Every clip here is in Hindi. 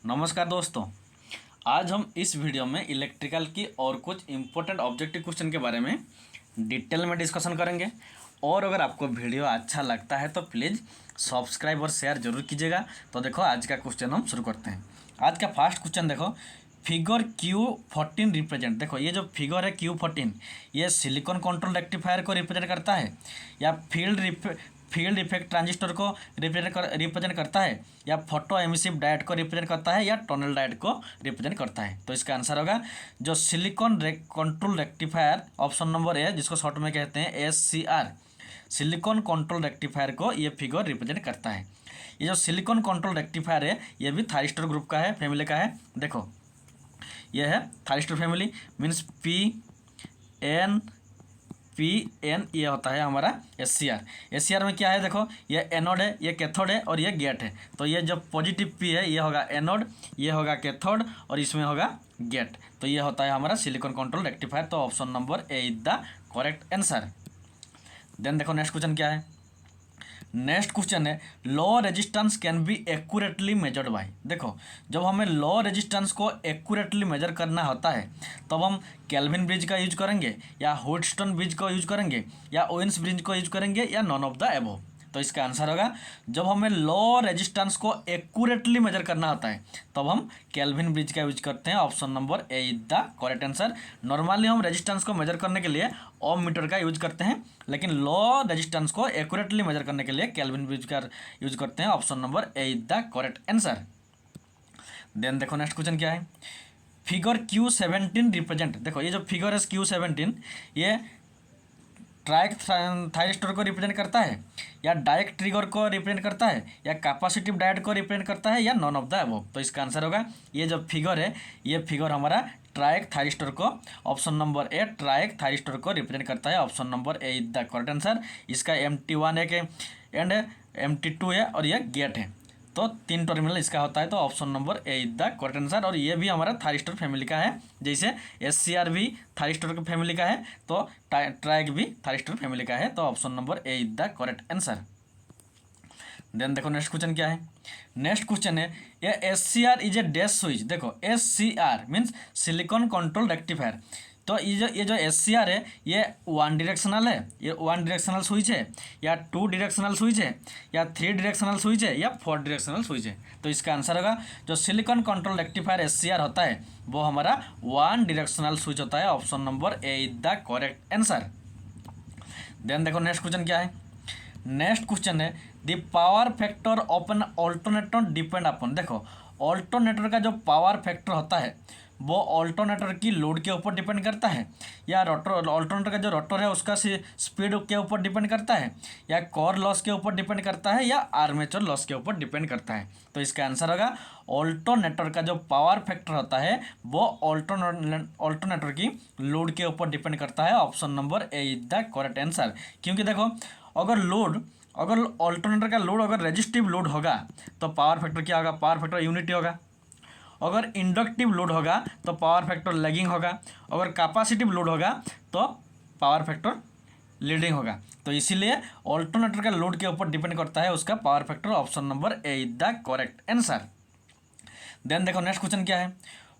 नमस्कार दोस्तों। आज हम इस वीडियो में इलेक्ट्रिकल की और कुछ इम्पोर्टेंट ऑब्जेक्टिव क्वेश्चन के बारे में डिटेल में डिस्कशन करेंगे। और अगर आपको वीडियो अच्छा लगता है तो प्लीज़ सब्सक्राइब और शेयर जरूर कीजिएगा। तो देखो आज का क्वेश्चन हम शुरू करते हैं। आज का फर्स्ट क्वेश्चन देखो, फिगर Q14 रिप्रेजेंट। देखो ये जो फिगर है Q14 ये सिलिकॉन कंट्रोल रेक्टिफायर को रिप्रेजेंट करता है या फील्ड इफेक्ट ट्रांजिस्टर को रिप्रेजेंट करता है या फोटो एमिसिव डायोड को रिप्रेजेंट करता है या टनल डायोड को रिप्रेजेंट करता है। तो इसका आंसर होगा जो silicon control rectifier, option number ए, जिसको शॉर्ट में कहते हैं SCR, सिलिकॉन कंट्रोल रेक्टिफायर को ये फिगर रिप्रेजेंट करता है। ये जो सिलिकॉन कंट्रोल रेक्टिफायर है ये भी थायरिस्टर ग्रुप का है, फैमिली का है। देखो ये है थायरिस्टर फैमिली, मीन्स PN ये होता है हमारा SCR में क्या है, देखो ये एनोड है, ये कैथोड है और ये गेट है। तो ये जो पॉजिटिव P है ये होगा एनोड, ये होगा कैथोड और इसमें होगा गेट। तो ये होता है हमारा सिलिकॉन कंट्रोल रेक्टिफायर। तो option number A is the correct answer. Then देखो नेक्स्ट क्वेश्चन क्या है। नेक्स्ट क्वेश्चन है low resistance can be accurately measured by. देखो जब हमें लो रेजिस्टेंस को एक्यूरेटली मेजर करना होता है तब हम केल्विन ब्रिज का यूज करेंगे या व्हीटस्टोन ब्रिज को यूज करेंगे या ओवेन्स ब्रिज को यूज करेंगे या नॉन ऑफ द एबव। तो इसका आंसर होगा जब हमें लो रेजिस्टेंस को एक्यूरेटली मेजर करना होता है तब हम केल्विन ब्रिज का यूज करते हैं। Option number A is the correct answer. Normally हम रेजिस्टेंस को मेजर करने के लिए ओम मीटर का यूज करते हैं, लेकिन लो रेजिस्टेंस को एक्यूरेटली मेजर करने के लिए केल्विन ब्रिज का यूज करते हैं। Option number A is the correct answer. Then देखो नेक्स्ट क्वेश्चन क्या है। Figure Q17 represent. देखो ये जो फिगर है Q17 ये ट्राइक थायरिस्टर को रिप्रेजेंट करता है या डायरेक्ट ट्रिगर को रिप्रेजेंट करता है या कैपेसिटिव डायोड को रिप्रेजेंट करता है या नॉन ऑफ द अबव। तो इसका आंसर होगा ये जो फिगर है ये फिगर हमारा ट्राइक थायरिस्टर को, option number A, triac thyristor को रिप्रेजेंट करता है। Option number A is the correct answer. इसका MT1 एक एंड MT2 है और ये गेट है, तो 3 टर्मिनल इसका होता है। तो option number A is the correct answer. और ये भी हमारा थायरिस्टर फैमिली का है, जैसे SCR भी थायरिस्टर फैमिली का है तो ट्राइक भी थायरिस्टर फैमिली का है। तो option number A is the correct answer. Then देखो नेक्स्ट क्वेश्चन क्या है। नेक्स्ट क्वेश्चन है ये SCR is a dash switch. देखो SCR means silicon control rectifier. तो ये जो SCR है ये 1 डायरेक्शनल है, ये 1 डायरेक्शनल स्विच है या 2 डायरेक्शनल स्विच है या 3 डायरेक्शनल स्विच है या 4 डायरेक्शनल स्विच है। तो इसका आंसर होगा जो सिलिकॉन कंट्रोल रेक्टिफायर SCR होता है वो हमारा 1 डायरेक्शनल स्विच होता है। Option number A is the correct answer. Then देखो नेक्स्ट क्वेश्चन क्या है। नेक्स्ट क्वेश्चन है the power factor of an alternator depend upon. देखो ऑल्टरनेटर का जो पावर फैक्टर होता है वो ऑल्टरनेटर की लोड के ऊपर डिपेंड करता है या रोटर, ऑल्टरनेटर का जो रोटर है उसका स्पीड के ऊपर डिपेंड करता है या कोर लॉस के ऊपर डिपेंड करता है या आर्मेचर लॉस के ऊपर डिपेंड करता है। तो इसका आंसर होगा ऑल्टरनेटर का जो पावर फैक्टर होता है वो ऑल्टरनेटर की लोड के ऊपर डिपेंड करता है। Option number A is the correct answer. क्योंकि देखो अगर ऑल्टरनेटर का लोड अगर रेजिस्टिव लोड होगा तो पावर फैक्टर क्या होगा, पावर फैक्टर यूनिटी होगा। अगर इंडक्टिव लोड होगा तो पावर फैक्टर लैगिंग होगा। अगर कैपेसिटिव लोड होगा तो पावर फैक्टर लीडिंग होगा। तो इसीलिए ऑल्टरनेटर का लोड के ऊपर डिपेंड करता है उसका power factor. Option number A is the correct answer. Then देखो नेक्स्ट क्वेश्चन क्या है।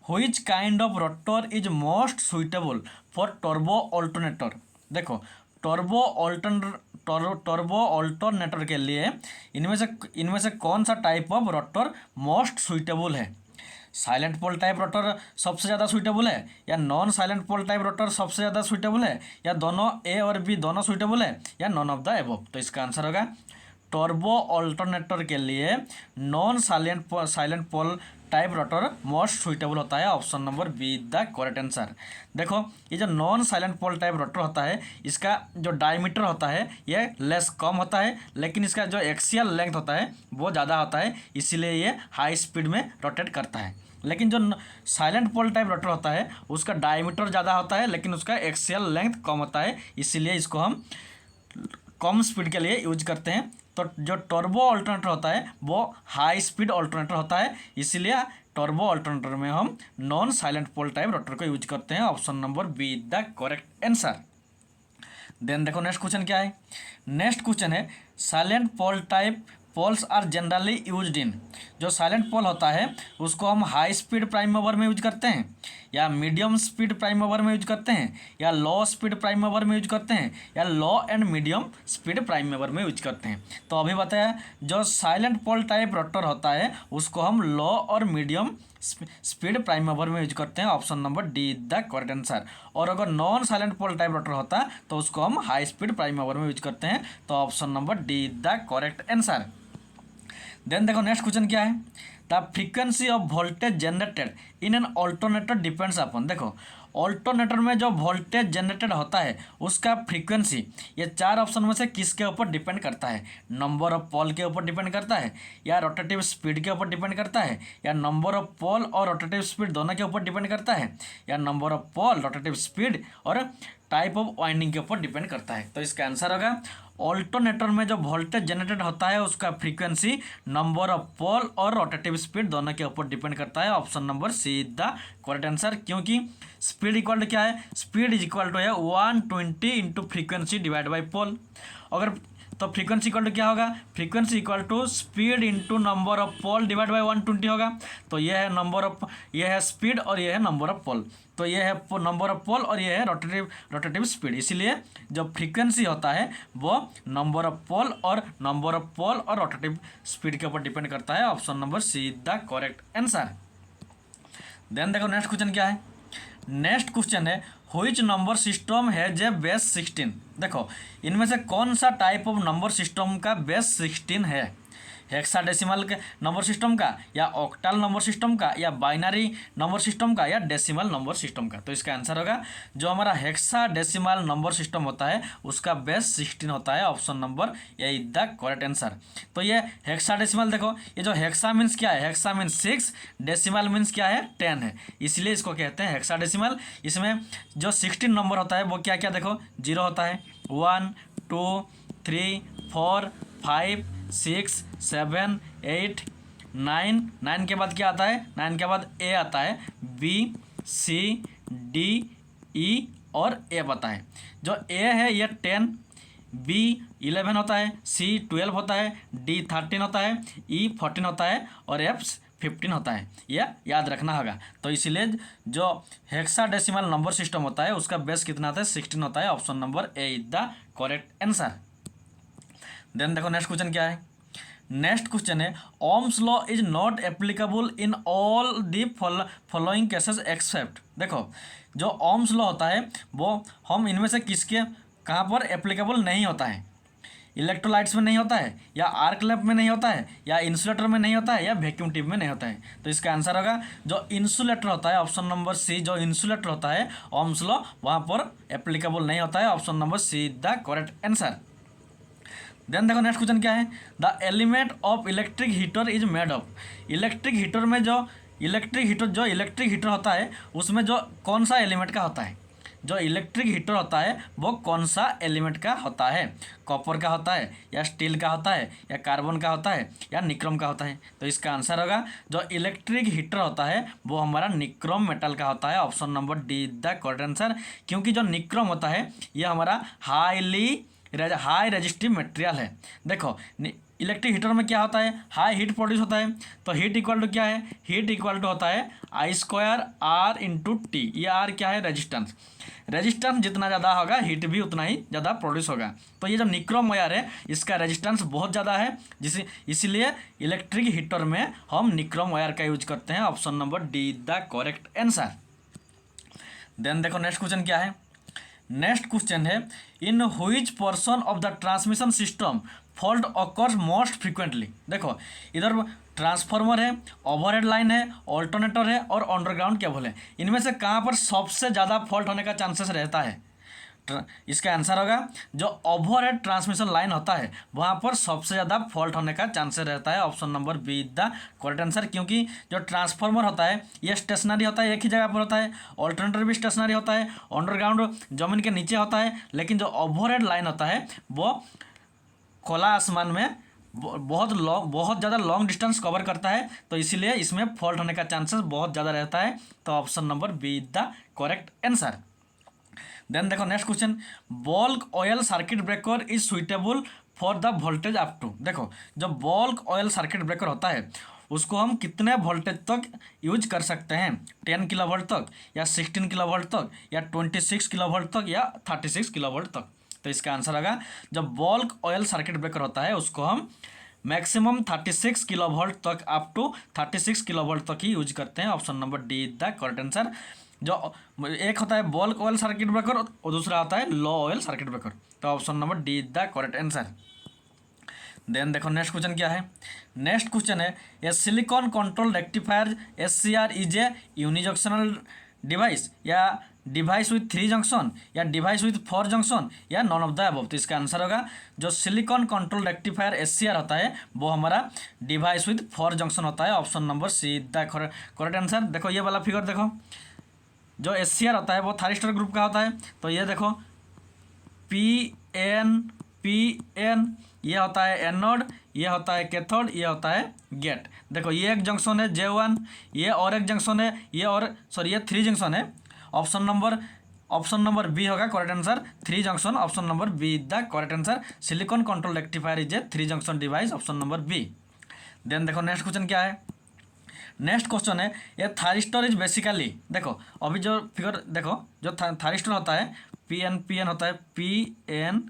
Which kind of rotor is most suitable for turbo alternator. देखो टर्बो ऑल्टरनेटर के लिए इनमें से कौन सा type of rotor most suitable है। साइलेंट पोल टाइप रोटर सबसे ज़्यादा सुइटेबल है या non silent pole type rotor सबसे ज़्यादा सुइटेबल है या दोनों ए और बी दोनों सुइटेबल है या नॉन ऑफ द एबव। तो इसका आंसर होगा टर्बो ऑल्टरनेटर के लिए non silent pole type rotor most suitable होता है। Option number B the correct answer. देखो ये जो non silent pole type rotor होता है इसका जो डायमीटर होता है ये लेस कम होता है, लेकिन इसका जो एक्सियल लेंथ होता है वो ज़्यादा होता है, इसीलिए ये हाई स्पीड में रोटेट करता है। लेकिन जो साइलेंट पोल टाइप रोटर होता है उसका डायमीटर ज़्यादा होता है लेकिन उसका एक्सियल लेंथ कम होता है, इसीलिए इसको हम कम स्पीड के लिए यूज करते हैं। तो जो टर्बो ऑल्टरनेटर होता है वो हाई स्पीड ऑल्टरनेटर होता है, इसीलिए टर्बो ऑल्टरनेटर में हम non silent pole type rotor को यूज करते हैं। Option number B the correct answer. Then देखो नेक्स्ट क्वेश्चन क्या है। नेक्स्ट क्वेश्चन है silent pole type poles are generally used in, जो साइलेंट पोल होता है उसको हम हाई स्पीड प्राइम मूवर में यूज करते हैं, या मीडियम स्पीड प्राइम मूवर में यूज करते हैं, या लो स्पीड प्राइम मूवर में यूज करते हैं, या लो and medium speed prime mover में यूज करते हैं। तो अभी बताया जो साइलेंट पोल टाइप रोटर होता है उसको हम लो और मीडियम स्पीड प्राइम मूवर में यूज करते हैं। Option number D is the correct answer. और अगर non silent pole type rotor होता है तो उसको हम हाई स्पीड प्राइम मूवर में यूज करते हैं। तो option number D is the correct answer. Then देखो नेक्स्ट क्वेश्चन क्या है, the frequency of voltage generated in an alternator depends upon. देखो ऑल्टरनेटर में जो वोल्टेज जनरेटेड होता है उसका फ्रीक्वेंसी ये चार ऑप्शन में से किसके ऊपर डिपेंड करता है? नंबर ऑफ पोल के ऊपर डिपेंड करता है, या रोटेटिव स्पीड के ऊपर डिपेंड करता है, या नंबर ऑफ पोल और रोटेटिव स्पीड दोनों के ऊपर डिपेंड करता है, या number of pole rotative speed और टाइप ऑफ वाइंडिंग के ऊपर डिपेंड करता है। तो इसका आंसर होगा ऑल्टरनेटर में जो वोल्टेज जनरेटेड होता है उसका फ्रीक्वेंसी नंबर ऑफ पोल और रोटेटिव स्पीड दोनों के ऊपर डिपेंड करता है। Option number C is the correct answer, क्योंकि स्पीड इक्वल टू क्या है? स्पीड इज इक्वल टू है 120 into frequency divide by pole. अगर तो फ्रीक्वेंसी इक्वल टू क्या होगा? Frequency equal to speed into number of pole divide by 120 होगा। तो ये है नंबर ऑफ, ये है स्पीड और ये है नंबर ऑफ पोल। तो ये है नंबर ऑफ पोल और ये है रोटेटिव स्पीड। इसीलिए जो फ्रीक्वेंसी होता है वो नंबर ऑफ पोल और रोटेटिव स्पीड के ऊपर डिपेंड करता है। Option number C is the correct answer. Then देखो नेक्स्ट क्वेश्चन क्या है। नेक्स्ट क्वेश्चन है which number system has a base 16। देखो इनमें से कौन सा टाइप ऑफ नंबर सिस्टम का बेस 16 है? हेक्साडेसिमल के नंबर सिस्टम का, या ऑक्टल नंबर सिस्टम का, या बाइनरी नंबर सिस्टम का, या डेसिमल नंबर सिस्टम का। तो इसका आंसर होगा जो हमारा हेक्साडेसिमल नंबर सिस्टम होता है उसका बेस 16 होता है। Option number A is the correct answer. तो ये हेक्साडेसिमल, देखो ये जो हेक्सा मीन्स क्या है? हेक्सा मीन्स 6, डेसिमल मीन्स क्या है? 10 है, इसलिए इसको कहते हैं हेक्साडेसिमल। इसमें जो 16 नंबर होता है वो क्या क्या? देखो 0 होता है, 1 2 3 4 5 6 7 8 9। 9 के बाद क्या आता है? 9 के बाद ए आता है, बी सी डी ई और एफ आता है। जो ए है ये 10, बी 11 होता है, सी 12 होता है, डी 13 होता है, ई 14 होता है और एफ 15 होता है। यह याद रखना होगा। तो इसीलिए जो हेक्साडेसिमल नंबर सिस्टम होता है उसका बेस कितना आता है? 16 होता है। Option number A is the correct answer. Then देखो नेक्स्ट क्वेश्चन क्या है। नेक्स्ट क्वेश्चन है Ohm's law is not applicable in all the following cases except. देखो जो ओम्स लॉ होता है वो हम इनमें से किसके कहाँ पर एप्लीकेबल नहीं होता है? इलेक्ट्रोलाइट्स में नहीं होता है, या आर्क लैंप में नहीं होता है, या इंसुलेटर में नहीं होता है, या वैक्यूम ट्यूब में नहीं होता है। तो इसका आंसर होगा जो इंसुलेटर होता है, ऑप्शन नंबर सी। जो इंसुलेटर होता है ओम्स लॉ वहाँ पर एप्लीकेबल नहीं होता है। Option number C is the correct answer. Then देखो नेक्स्ट क्वेश्चन क्या है। The element of electric heater is made of. Electric heater में जो इलेक्ट्रिक हीटर होता है उसमें जो कौन सा एलिमेंट का होता है? जो इलेक्ट्रिक हीटर होता है वो कौन सा एलिमेंट का होता है? कॉपर का होता है, या स्टील का होता है, या कार्बन का होता है, या निक्रोम का होता है? तो इसका आंसर होगा जो इलेक्ट्रिक हीटर होता है वो हमारा निक्रोम मेटल का होता है। Option number D the correct answer, क्योंकि जो निक्रोम होता है ये हमारा हाई रेजिस्टिव मटेरियल है। देखो इलेक्ट्रिक हीटर में क्या होता है? हाई हीट प्रोड्यूस होता है। तो हीट इक्वल टू क्या है? हीट इक्वल टू होता है I² R इंटू टी। ये आर क्या है? रेजिस्टेंस। रेजिस्टेंस जितना ज़्यादा होगा हीट भी उतना ही ज़्यादा प्रोड्यूस होगा। तो ये जो निक्रोम वायर है इसका रेजिस्टेंस बहुत ज़्यादा है, इसीलिए इलेक्ट्रिक हीटर में हम निक्रोम वायर का यूज करते हैं। Option number D the correct answer. Then देखो नेक्स्ट क्वेश्चन क्या है। नेक्स्ट क्वेश्चन है in which portion of the transmission system fault occurs most frequently. देखो इधर ट्रांसफार्मर है, ओवरहेड लाइन है, ऑल्टरनेटर है और अंडरग्राउंड केबल है। इनमें से कहाँ पर सबसे ज़्यादा फॉल्ट होने का चांसेस रहता है? इसका आंसर होगा जो ओवरहेड ट्रांसमिशन लाइन होता है वहाँ पर सबसे ज़्यादा फॉल्ट होने का चांसेस रहता है। Option number B is the correct answer, क्योंकि जो ट्रांसफार्मर होता है ये स्टेशनरी होता है, एक ही जगह पर होता है। ऑल्टरनेटर भी स्टेशनरी होता है, अंडरग्राउंड जमीन के नीचे होता है। लेकिन जो ओवरहेड लाइन होता है वो खुला आसमान में बहुत ज़्यादा लॉन्ग डिस्टेंस कवर करता है, तो इसीलिए इसमें फॉल्ट होने का चांसेस बहुत ज़्यादा रहता है। तो option number B is the correct answer. Then देखो next question bulk oil circuit breaker is suitable for the voltage up to. देखो जब बल्क ऑयल सर्किट ब्रेकर होता है उसको हम कितने वोल्टेज तक यूज कर सकते हैं, 10 किलो वोल्ट तक या 16 किलो वोल्ट तक या 26 किलो वोल्ट तक या 36 किलो वोल्ट तक। तो इसका आंसर होगा जब बल्क ऑयल सर्किट ब्रेकर होता है उसको हम मैक्सिमम 36 किलो वोल्ट तक अप टू 36 किलो वोल्ट तक ही यूज करते हैं। Option number D is the correct answer. जो एक होता है बल्क ऑयल सर्किट ब्रेकर और दूसरा होता है लो ऑयल सर्किट ब्रेकर। तो option number D is the correct answer. Then देखो नेक्स्ट क्वेश्चन क्या है। नेक्स्ट क्वेश्चन है a silicon control rectifier SCR is a unijunctional device या डिवाइस विथ 3 जंक्शन या डिवाइस विथ 4 जंक्शन या नॉन ऑफ द अबव। तो इसका आंसर होगा जो सिलिकॉन कंट्रोल रेक्टिफायर SCR होता है वो हमारा डिवाइस विथ 4 जंक्शन होता है। Option number C the correct answer. देखो ये वाला फिगर देखो, जो SCR होता है वो थायरिस्टर ग्रुप का होता है। तो ये देखो PN ये होता है एनोड, ये होता है कैथोड, ये होता है गेट। देखो ये एक जंक्शन है J1, ये और एक जंक्शन है, ये और सॉरी ये 3 जंक्शन है। ऑप्शन नंबर बी होगा correct answer, 3 junction. Option number B is the correct answer. Silicon control rectifier is a 3 junction device. Option number B. Then देखो नेक्स्ट क्वेश्चन क्या है। नेक्स्ट क्वेश्चन है ये थायरिस्टर इज बेसिकली, देखो अभी जो फिगर देखो जो थायरिस्टर होता है PN होता है PN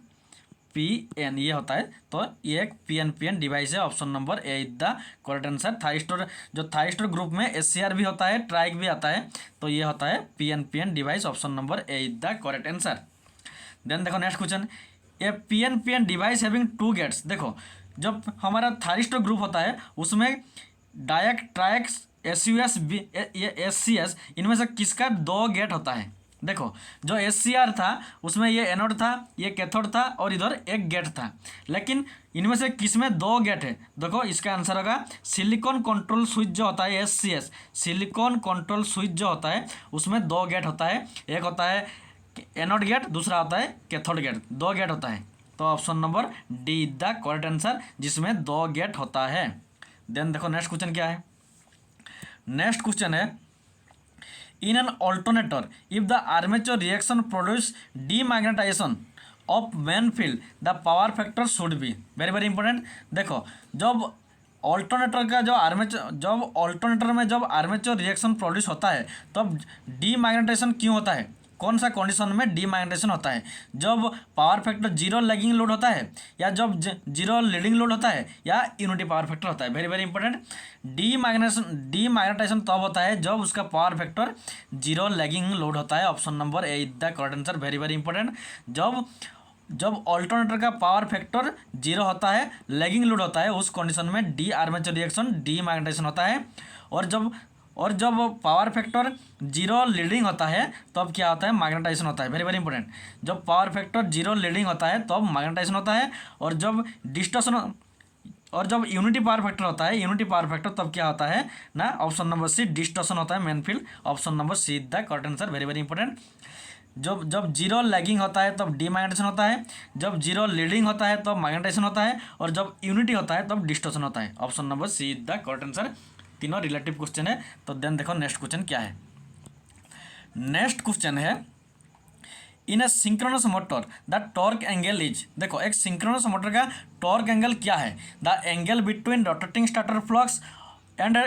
ये होता है। तो ये एक PN डिवाइस है। Option number A is the correct answer. Thyristor जो थायरिस्टर ग्रुप में SCR भी होता है, ट्राइक भी आता है। तो ये होता है PN device. Option number A is the correct answer. Then देखो next question A PN device having 2 gates. देखो जब हमारा थायरिस्टर ग्रुप होता है उसमें डायक ट्राइक SUS ये SCS इनमें से किसका 2 गेट होता है। देखो जो SCR था उसमें ये एनोड था, ये कैथोड था और इधर एक गेट था, लेकिन इनमें से किस में 2 गेट है। देखो इसका आंसर होगा सिलिकॉन कंट्रोल स्विच जो होता है SCS, सिलिकॉन कंट्रोल स्विच जो होता है उसमें 2 गेट होता है। एक होता है एनोड गेट, दूसरा होता है कैथोड गेट, 2 गेट होता है। तो option number D is the correct answer जिसमें 2 गेट होता है। देन देखो नेक्स्ट क्वेश्चन क्या है। नेक्स्ट क्वेश्चन है in an alternator if the armature reaction produce demagnetization of main field the power factor should be very important। देखो जब ऑल्टरनेटर का जो ऑल्टरनेटर में जब आर्मेचर रिएक्शन प्रोड्यूस होता है तब डीमैग्नेटाइजेशन क्यों होता है, कौन सा कंडीशन में डीमैग्नेटाइजेशन होता है। जब पावर फैक्टर 0 लैगिंग लोड होता है या जब 0 लीडिंग लोड होता है या यूनिटी पावर फैक्टर होता है। Very important. डीमैग्नेटाइजेशन तब होता है जब उसका पावर फैक्टर 0 लैगिंग लोड होता है। Option number A is the correct answer. Very important. जब ऑल्टरनेटर का पावर फैक्टर 0 होता है, लैगिंग लोड होता है, उस कंडीशन में डी आर्मेचर रिएक्शन डीमैग्नेटाइजेशन होता है। और जब पावर फैक्टर 0 लीडिंग होता है तब क्या होता है, मैग्नेटाइजेशन होता है। Very important. जब पावर फैक्टर 0 लीडिंग होता है तब मैग्नेटाइजेशन होता है। और जब यूनिटी पावर फैक्टर होता है, यूनिटी पावर फैक्टर तब क्या होता है ना, ऑप्शन नंबर सी डिस्टॉर्शन होता है main field. Option number C the correct answer. Very important. जब 0 लैगिंग होता है तब डीमैग्नेटाइजेशन होता है, जब 0 लीडिंग होता है तब मैग्नेटाइजेशन होता है, और जब यूनिटी होता है तब डिस्टॉर्शन होता है। Option number C is the correct answer. तीनों रिलेटिव क्वेश्चन है। तो देन देखो नेक्स्ट क्वेश्चन क्या है। नेक्स्ट क्वेश्चन है in a synchronous motor the torque angle is. देखो एक सिंक्रोनस मोटर का टॉर्क एंगल क्या है, the angle between rotating starter flux and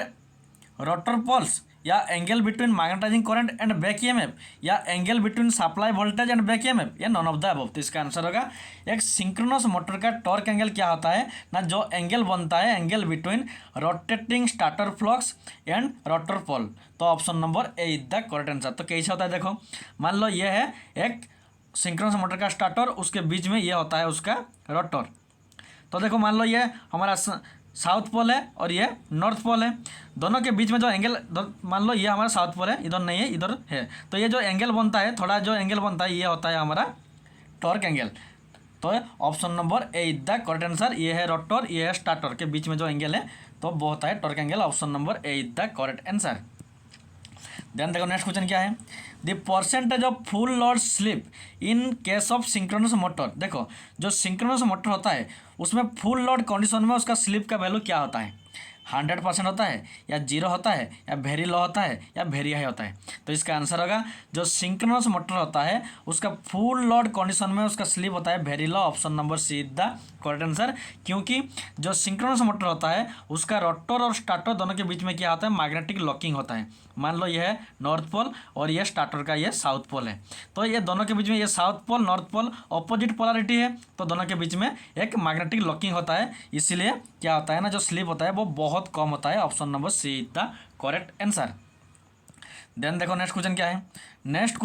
rotor poles, या angle between magnetising current and back EMF, या angle between supply voltage and back EMF, या नॉन ऑफ द अबव। तो इसका आंसर होगा एक सिंक्रोनस मोटर का टॉर्क एंगल क्या होता है ना, जो एंगल बनता है angle between rotating starter flux and rotor pole. तो option number A is the correct answer. तो कैसे होता है देखो, मान लो ये है एक सिंक्रोनस मोटर का स्टार्टर, उसके बीच में ये होता है उसका रोटर। तो देखो मान लो ये हमारा साउथ पोल है और ये नॉर्थ पोल है, दोनों के बीच में जो एंगल, मान लो ये हमारा साउथ पोल है, इधर नहीं है इधर है, तो ये जो एंगल बनता है, थोड़ा जो एंगल बनता है, ये होता है हमारा टॉर्क एंगल। तो option number A is the correct answer. ये है रोटर, ये है स्टार्टर, के बीच में जो एंगल है तो वो होता है torque angle. Option number A is the correct answer. Then देखो नेक्स्ट क्वेश्चन क्या है, the percentage of full load slip in case of synchronous motor. देखो जो सिंक्रोनस मोटर होता है उसमें फुल लोड कंडीशन में उसका स्लिप का वैल्यू क्या होता है। 100% होता है, या 0 होता है, या वेरी लो होता है, या वेरी हाई होता है। तो इसका आंसर होगा जो सिंक्रोनस मोटर होता है उसका फुल लोड कंडीशन में उसका स्लिप होता है very low. Option number C is the correct answer. क्योंकि जो सिंक्रोनस मोटर होता है उसका रोटर और स्टार्टर दोनों के बीच में क्या होता है, मैग्नेटिक लॉकिंग होता है। मान लो यह है नॉर्थ पोल और यह स्टार्टर का ये साउथ पोल है, तो ये दोनों के बीच में ये south pole north pole opposite polarity है, तो दोनों के बीच में एक मैग्नेटिक लॉकिंग होता है। इसीलिए क्या होता है ना, जो स्लिप होता है वो बहुत कम होता है। Option number C is the correct answer. Then देखो नेक्स्ट क्वेश्चन क्या है। नेक्स्ट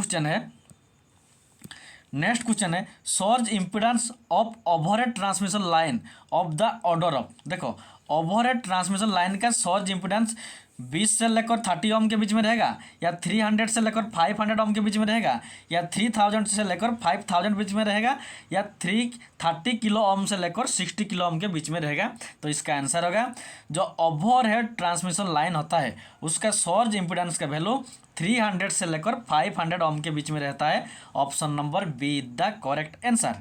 क्वेश्चन है source impedance of overhead transmission line of the order of. देखो ओवरहेड ट्रांसमिशन लाइन का सोर्स इम्पिडेंस 20 से लेकर 30 ओम के बीच में रहेगा, या 300 से लेकर 500 ओम के बीच में रहेगा, या 3000 से लेकर 5000 बीच में रहेगा, या 330 किलो ओम से लेकर 60 किलो ओम के बीच में रहेगा। तो इसका आंसर होगा जो ओवरहेड ट्रांसमिशन लाइन होता है उसका सोर्स इम्पिडेंस का वैल्यू 300 से लेकर 500 ओम के बीच में रहता है। Option number B is the correct answer.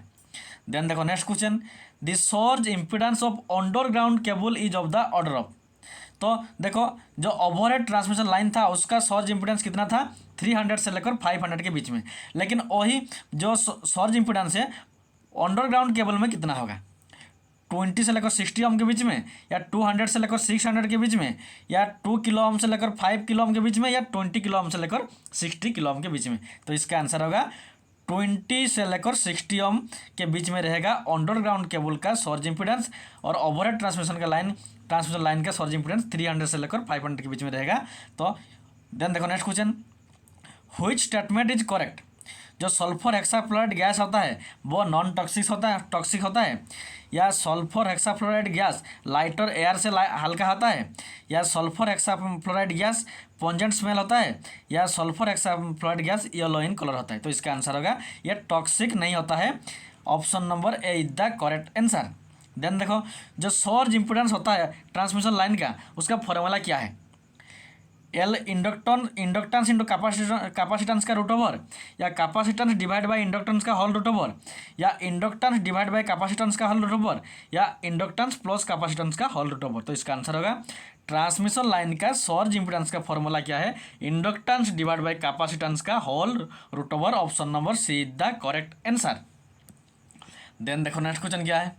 Then देखो next question, the source impedance of underground cable is of the order of. तो देखो जो ओवरहेड ट्रांसमिशन लाइन था उसका सोर्स इम्पिडेंस कितना था, 300 से लेकर 500 के बीच में। लेकिन वही जो सोर्स इम्पिडेंस है अंडरग्राउंड केबल में कितना होगा, 20 से लेकर 60 ओम के बीच में, या 200 से लेकर 600 के बीच में, या 2 किलो ओम से लेकर 5 किलो ओम के बीच में, या 20 किलो ओम से लेकर 60 किलो ओम के बीच में। तो इसका आंसर होगा 20 से लेकर 60 ओम के बीच में रहेगा अंडरग्राउंड केबल का सोर्स इम्पिडेंस, और ओवरहेड ट्रांसमिशन लाइन का सोर्स इम्पिडेंस 300 से लेकर 500 के बीच में रहेगा। तो देन देखो next question, which statement is correct. जो सल्फर हेक्साफ्लोराइड गैस होता है वो नॉन टॉक्सिक होता है, या sulphur hexafluoride gas lighter air से हल्का होता है, या सल्फर हेक्साफ्लोराइड गैस पॉन्जेंट स्मेल होता है, या sulphur hexafluoride gas yellow in colour होता है। तो इसका आंसर होगा यह टॉक्सिक नहीं होता है। Option number A is the correct answer. Then देखो जो सोर्स इम्पिडेंस होता है ट्रांसमिशन लाइन का उसका फॉर्मूला क्या है, एल इंडक्टेंस इंटू कैपेसिटेंस का रूट ओवर, या कैपेसिटेंस डिवाइड बाय इंडक्टेंस का होल रूट ओवर, या इंडक्टेंस डिवाइड बाय कैपेसिटेंस का होल रूट ओवर, या इंडक्टेंस प्लस कैपेसिटेंस का होल रूट ओवर। तो इसका आंसर होगा ट्रांसमिशन लाइन का सोर्स इम्पिडेंस का फॉर्मूला क्या है, इंडक्टेंस डिवाइड बाय कैपेसिटेंस का whole root over. Option number C is the correct answer. Then देखो नेक्स्ट क्वेश्चन क्या है।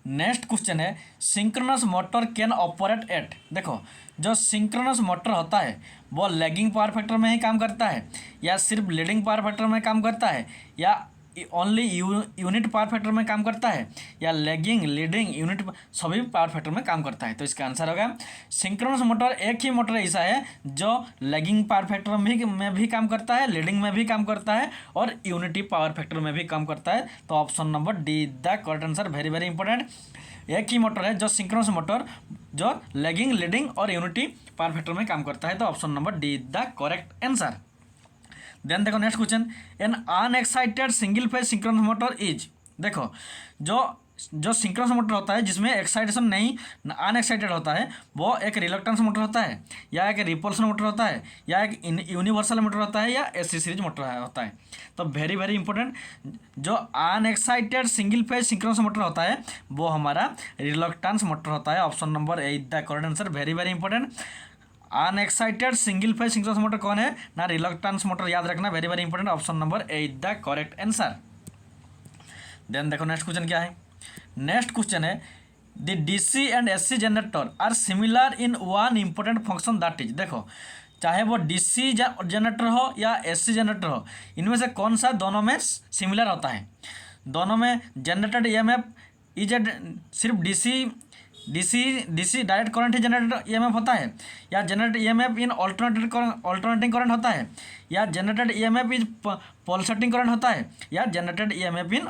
नेक्स्ट क्वेश्चन है synchronous motor can operate at. देखो जो सिंक्रोनस मोटर होता है वो लैगिंग पावर फैक्टर में ही काम करता है, या सिर्फ लीडिंग पावर फैक्टर में काम करता है, या ओनली यूनिट पावर फैक्टर में काम करता है, या लैगिंग लीडिंग यूनिट सभी पावर फैक्टर में काम करता है। तो इसका आंसर होगा सिंक्रोनस मोटर एक ही मोटर ऐसा है जो लैगिंग पावर फैक्टर में भी काम करता है, लीडिंग में भी काम करता है, और यूनिटी पावर फैक्टर में भी काम करता है। तो option number D the correct answer. Very very important, एक ही मोटर है जो सिंक्रोनस मोटर जो लैगिंग लीडिंग और यूनिटी पावर फैक्टर में काम करता है। तो option number D the correct answer. Then देखो next question, an unexcited single phase synchronous motor is. देखो जो सिंक्रोनस मोटर होता है जिसमें एक्साइटेशन नहीं अनएक्साइटेड होता है वो एक रिलक्टेंस मोटर होता है, या एक रिपल्सन मोटर होता है, या एक यूनिवर्सल मोटर होता है, या एसी सीरीज मोटर होता है। तो वेरी वेरी इंपॉर्टेंट, जो unexcited single phase synchronous motor होता है वो हमारा रिलक्टेंस मोटर होता है। Option number A the correct answer. Very very important, unexcited single phase synchronous motor कौन है ना, रिलक्टेंस मोटर, याद रखना। Very very important, option number A the correct answer. Then देखो नेक्स्ट क्वेश्चन क्या है। नेक्स्ट क्वेश्चन है the DC and AC generator are similar in one important function that is. देखो चाहे वो डीसी जनरेटर हो या एससी जनरेटर हो, इनमें से कौन सा दोनों में सिमिलर होता है। दोनों में जनरेटेड ईएमएफ इज ए सिर्फ डीसी डायरेक्ट करंट ही जनरेटेड ईएमएफ होता है, या generated EMF in alternating current होता है, या generated EMF is pulsating current होता है, या generated EMF in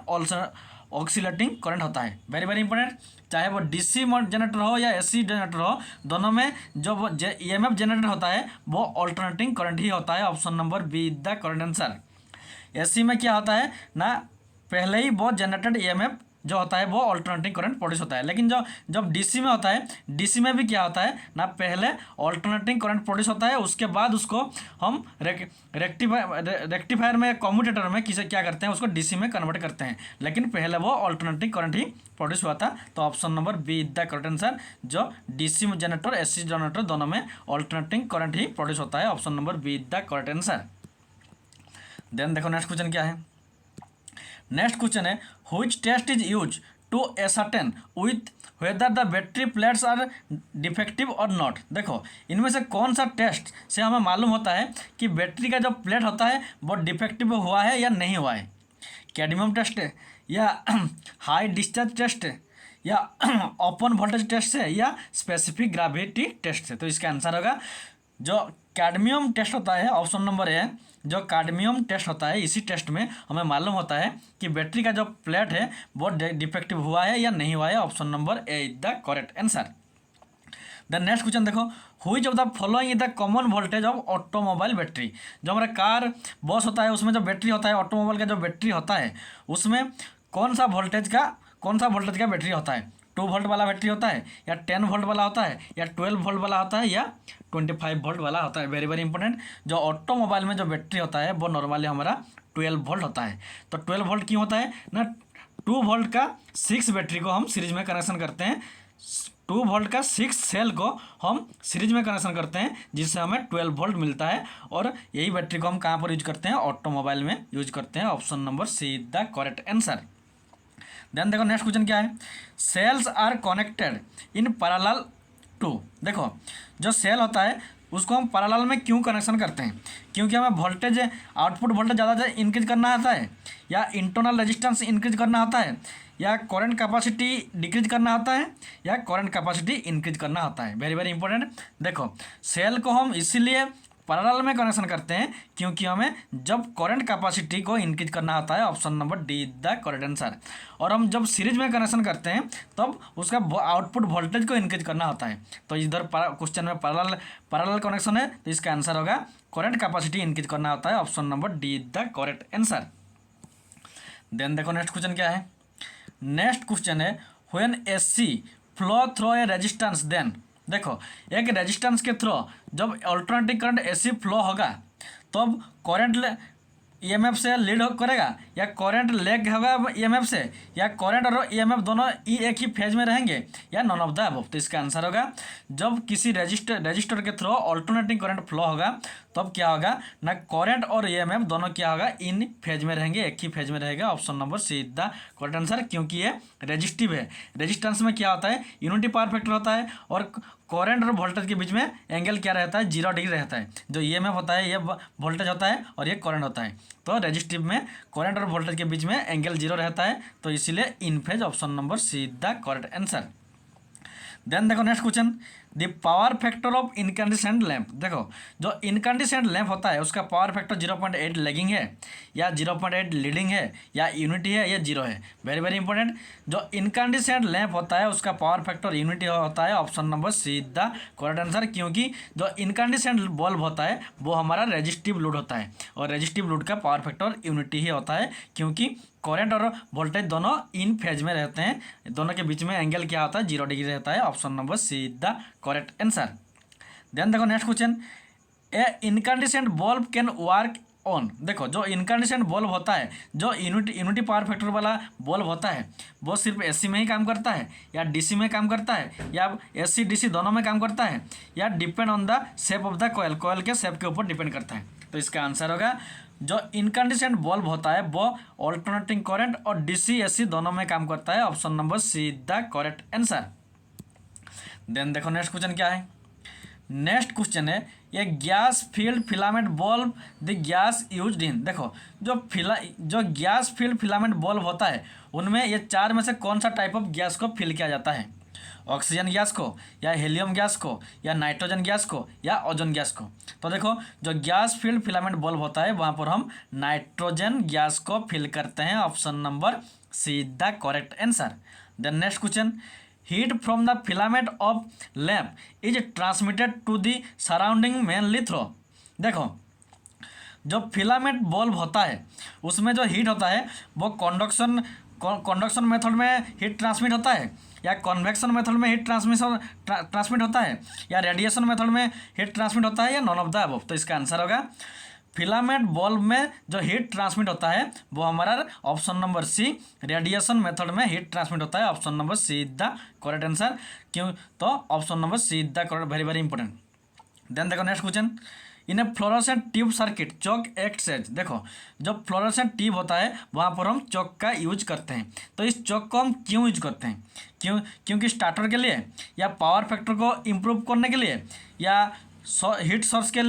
oscillating current होता है। वेरी वेरी इंपॉर्टेंट, चाहे वो डीसी जनरेटर हो या एसी जनरेटर हो, दोनों में जो वो ईएमएफ जनरेटर होता है वो ऑल्टरनेटिंग करंट ही होता है। Option number B the correct answer. AC में क्या होता है ना, पहले ही वो जनरेटेड ईएमएफ जो होता है वो ऑल्टरनेटिंग करंट प्रोड्यूस होता है। लेकिन जब डीसी में होता है, डीसी में भी क्या होता है ना, पहले ऑल्टरनेटिंग करंट प्रोड्यूस होता है, उसके बाद उसको हम रेक्टिफायर में, कम्यूटेटर में किसे क्या करते हैं, उसको डीसी में कन्वर्ट करते हैं, लेकिन पहले वो ऑल्टरनेटिंग करंट ही प्रोड्यूस हुआ था। तो option number B is the correct answer, जो डीसी जनरेटर एसी जनरेटर दोनों में ऑल्टरनेटिंग करंट ही प्रोड्यूस होता है। Option number B is the correct answer. Then देखो नेक्स्ट क्वेश्चन क्या है। नेक्स्ट क्वेश्चन है which test is use to ascertain with whether the battery plates are defective और नॉट। देखो इनमें से कौन सा टेस्ट से हमें मालूम होता है कि बैटरी का जो प्लेट होता है वो डिफेक्टिव हुआ है या नहीं हुआ है। कैडमियम टेस्ट है, या हाई डिस्चार्ज टेस्ट है, या ओपन वोल्टेज टेस्ट है, या स्पेसिफिक ग्रेविटी टेस्ट है। तो इसका आंसर होगा जो कैडमियम टेस्ट होता है, ऑप्शन नंबर ए। जो कैडमियम टेस्ट होता है, इसी टेस्ट में हमें मालूम होता है कि बैटरी का जो प्लेट है वो डिफेक्टिव हुआ है या नहीं हुआ है। Option number A is the correct answer. Then next question देखो which of the following is the common voltage of automobile battery. जो हमारा कार बस होता है उसमें जो बैटरी होता है, ऑटोमोबाइल का जो बैटरी होता है, उसमें कौन सा वोल्टेज का बैटरी होता है। 2 वोल्ट वाला बैटरी होता है, या 10 वोल्ट वाला होता है, या 12 वोल्ट वाला होता है, या 25 वोल्ट वाला होता है। वेरी वेरी इंपॉर्टेंट, जो ऑटोमोबाइल में जो बैटरी होता है वो नॉर्मली हमारा 12 वोल्ट होता है। तो 12 वोल्ट क्यों होता है ना, 2 वोल्ट का 6 बैटरी को हम सीरीज में कनेक्शन करते हैं, 2 वोल्ट का 6 सेल को हम सीरीज में कनेक्शन करते हैं, जिससे हमें 12 वोल्ट मिलता है। और यही बैटरी को हम कहाँ पर यूज करते हैं, ऑटोमोबाइल में यूज करते हैं। Option number C is the correct answer. Then देखो नेक्स्ट क्वेश्चन क्या है, cells are connected in parallel to. देखो जो सेल होता है उसको हम पैरेलल में क्यों कनेक्शन करते हैं, क्योंकि हमें वोल्टेज, आउटपुट वोल्टेज ज़्यादा इंक्रीज करना होता है, या इंटरनल रेजिस्टेंस इंक्रीज करना होता है, या करंट कैपेसिटी डिक्रीज करना होता है, या करंट कैपेसिटी इंक्रीज करना होता है। Very very important. देखो सेल को हम इसीलिए पैरेलल में कनेक्शन करते हैं क्योंकि हमें जब करंट कैपेसिटी को इंक्रीज करना होता है। Option number D is the correct answer. और हम जब सीरीज में कनेक्शन करते हैं तब उसका आउटपुट वोल्टेज को इंक्रीज करना होता है। तो इधर क्वेश्चन में पैरेलल कनेक्शन है, तो इसका आंसर होगा करंट कैपेसिटी इंक्रीज करना होता है। Option number D is the correct answer. Then देखो नेक्स्ट क्वेश्चन क्या है। नेक्स्ट क्वेश्चन है when AC flow through a resistance then. देखो एक रेजिस्टेंस के थ्रू जब अल्टरनेटिंग करंट एसी फ्लो होगा तब करंट ईएमएफ से लीड करेगा, या करंट लेग होगा ईएमएफ से, या करंट और ईएमएफ दोनों एक ही फेज में रहेंगे, या नॉन ऑफ द अबव। तो इसका आंसर होगा जब किसी रजिस्टर के थ्रू अल्टरनेटिंग करंट फ्लो होगा तब क्या होगा ना, करंट और ईएमएफ दोनों क्या होगा, इन फेज में रहेंगे, एक ही फेज में रहेगा। Option number C is the correct answer, क्योंकि ये रेजिस्टिव है। रेजिस्टेंस में क्या होता है, यूनिटी पावर फैक्टर होता है, और करंट और वोल्टेज के बीच में एंगल क्या रहता है, 0 डिग्री रहता है। जो ईएमएफ होता है ये वोल्टेज होता है और ये करंट होता है। तो रेजिस्टिव में करंट और वोल्टेज के बीच में एंगल 0 रहता है, तो इसीलिए in phase. Option number C is the correct answer. Then देखो next question, the power factor of incandescent lamp. देखो जो इनकैंडिसेंट लैंप होता है उसका पावर फैक्टर 0.8 लैगिंग है, या 0.8 लीडिंग है, या यूनिटी है, या 0 है। वेरी वेरी इंपॉर्टेंट, जो इनकैंडिसेंट लैंप होता है उसका पावर फैक्टर यूनिटी होता है। Option number C is the correct answer, क्योंकि जो इनकैंडिसेंट बल्ब होता है वो हमारा रेजिस्टिव लोड होता है, और रेजिस्टिव लोड का पावर फैक्टर यूनिटी ही होता है, क्योंकि करंट और वोल्टेज दोनों इन फेज में रहते हैं, दोनों के बीच में एंगल क्या होता है, 0 डिग्री रहता है। Option number C is the correct answer. Then देखो next question, a incandescent bulb can work on. देखो जो इनकैंडिसेंट बल्ब होता है, जो यूनिटी पावर फैक्टर वाला बल्ब होता है, वो सिर्फ एसी में ही काम करता है, या डीसी में काम करता है, या एसी डीसी दोनों में काम करता है, या depend on the shape of the coil के शेप के ऊपर डिपेंड करता है। तो इसका आंसर होगा जो इनकैंडिसेंट बल्ब होता है वो ऑल्टरनेटिंग करंट और डीसी एसी दोनों में काम करता है। Option number C is the correct answer. Then देखो नेक्स्ट क्वेश्चन क्या है। नेक्स्ट क्वेश्चन है ये gas filled filament bulb the gas used in. देखो जो गैस फील्ड फिलामेंट बल्ब होता है उनमें ये 4 में से कौन सा टाइप ऑफ गैस को फिल किया जाता है, ऑक्सीजन गैस को, या हीलियम गैस को, या नाइट्रोजन गैस को, या ओजोन गैस को। तो देखो जो गैस फील्ड फिलामेंट बल्ब होता है वहाँ पर हम नाइट्रोजन गैस को फिल करते हैं। Option number C is the correct answer. Then next question, heat from the filament of lamp is transmitted to the surrounding mainly through. देखो जो फिलामेंट बल्ब होता है उसमें जो हीट होता है वो कंडक्शन कंडक्शन मेथड में हीट ट्रांसमिट होता है, या कन्वेक्शन मेथड में हीट ट्रांसमिट होता है, या रेडिएशन मेथड में हीट ट्रांसमिट होता है, या नॉन ऑफ द अबव। तो इसका आंसर होगा फिलामेंट बल्ब में जो हीट ट्रांसमिट होता है वो हमारा option number C, radiation method में हीट ट्रांसमिट होता है। Option number C is the correct answer. क्यों? तो option number C is the correct, very very important. Then देखो next question, in a fluorescent tube circuit choke acts as. देखो जब फ्लोरोसेंट ट्यूब होता है वहाँ पर हम चौक का यूज करते हैं। तो इस चौक को हम क्यों यूज करते हैं? क्योंकि स्टार्टर के लिए, या पावर फैक्टर को इम्प्रूव करने के लिए, या हीट सोर्स के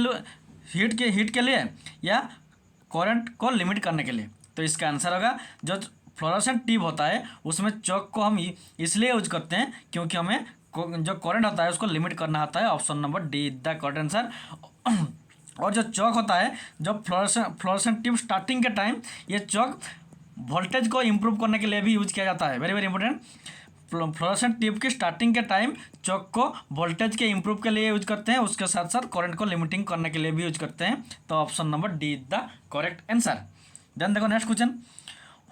हीट के लिए, या करंट को लिमिट करने के लिए। तो इसका आंसर होगा जो फ्लोरोसेंट ट्यूब होता है उसमें चौक को हम इसलिए यूज करते हैं क्योंकि हमें जो करंट होता है उसको लिमिट करना होता है। Option number D is the correct answer. और जो चौक होता है, जब फ्लोरोसेंट ट्यूब स्टार्टिंग के टाइम ये चौक वोल्टेज को इम्प्रूव करने के लिए भी यूज किया जाता है। Very very important. Fluorescent tube की स्टार्टिंग के टाइम चौक को वोल्टेज के इम्प्रूव के लिए यूज करते हैं, उसके साथ साथ करंट को लिमिटिंग करने के लिए भी यूज करते हैं। तो option number D is the correct answer. Then देखो next question,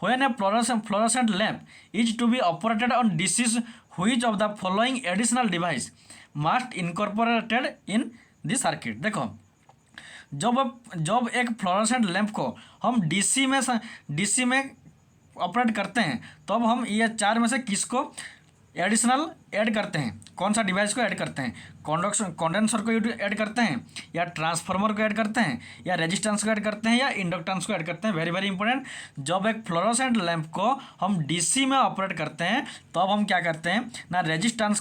when a fluorescent lamp is to be operated on DC which of the following additional device must incorporated in the circuit. देखो जब एक फ्लोरोसेंट लैंप को हम डीसी में ऑपरेट करते हैं तो अब हम ये चार में से किसको एडिशनल ऐड करते हैं? कौन सा डिवाइस को ऐड करते हैं? कंडेंसर को ऐड करते हैं, या ट्रांसफार्मर को ऐड करते हैं, या रेजिस्टेंस को ऐड करते हैं, या इंडक्टेंस को ऐड करते हैं? Very very important. जब एक फ्लोरोसेंट लैंप को हम डीसी में ऑपरेट करते हैं तो अब हम क्या करते हैं ना, रेजिस्टेंस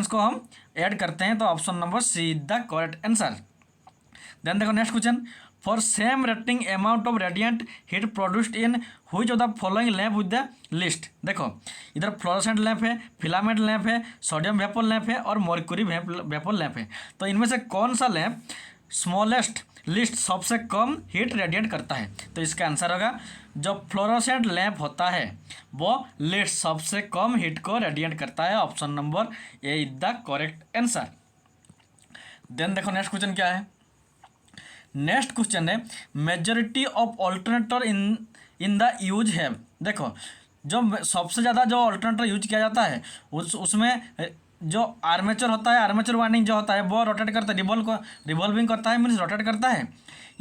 को हम ऐड करते हैं। तो option number C is the correct answer. Then देखो next question, for same rating amount of radiant heat produced in which of the following lamp with the least. देखो इधर फ्लोरोसेंट लैंप है, फिलामेंट लैंप है, सोडियम वेपर लैंप है और मर्क्यूरी वेपर लैंप है। तो इनमें से कौन सा लैंप स्मॉलेस्ट लिस्ट सबसे कम हीट रेडिएट करता है? तो इसका आंसर होगा जो फ्लोरोसेंट लैंप होता है वो लिस्ट सबसे कम हीट को रेडिएट करता है। Option number A is the correct answer. Then देखो नेक्स्ट क्वेश्चन क्या है। नेक्स्ट क्वेश्चन है majority of alternator in the use है। देखो जो सबसे ज़्यादा जो ऑल्टरनेटर यूज किया जाता है उसमें जो आर्मेचर होता है, आर्मेचर वाइंडिंग जो होता है वो रोटेट करता है, रिवॉल्विंग करता है, मीन्स रोटेट करता है।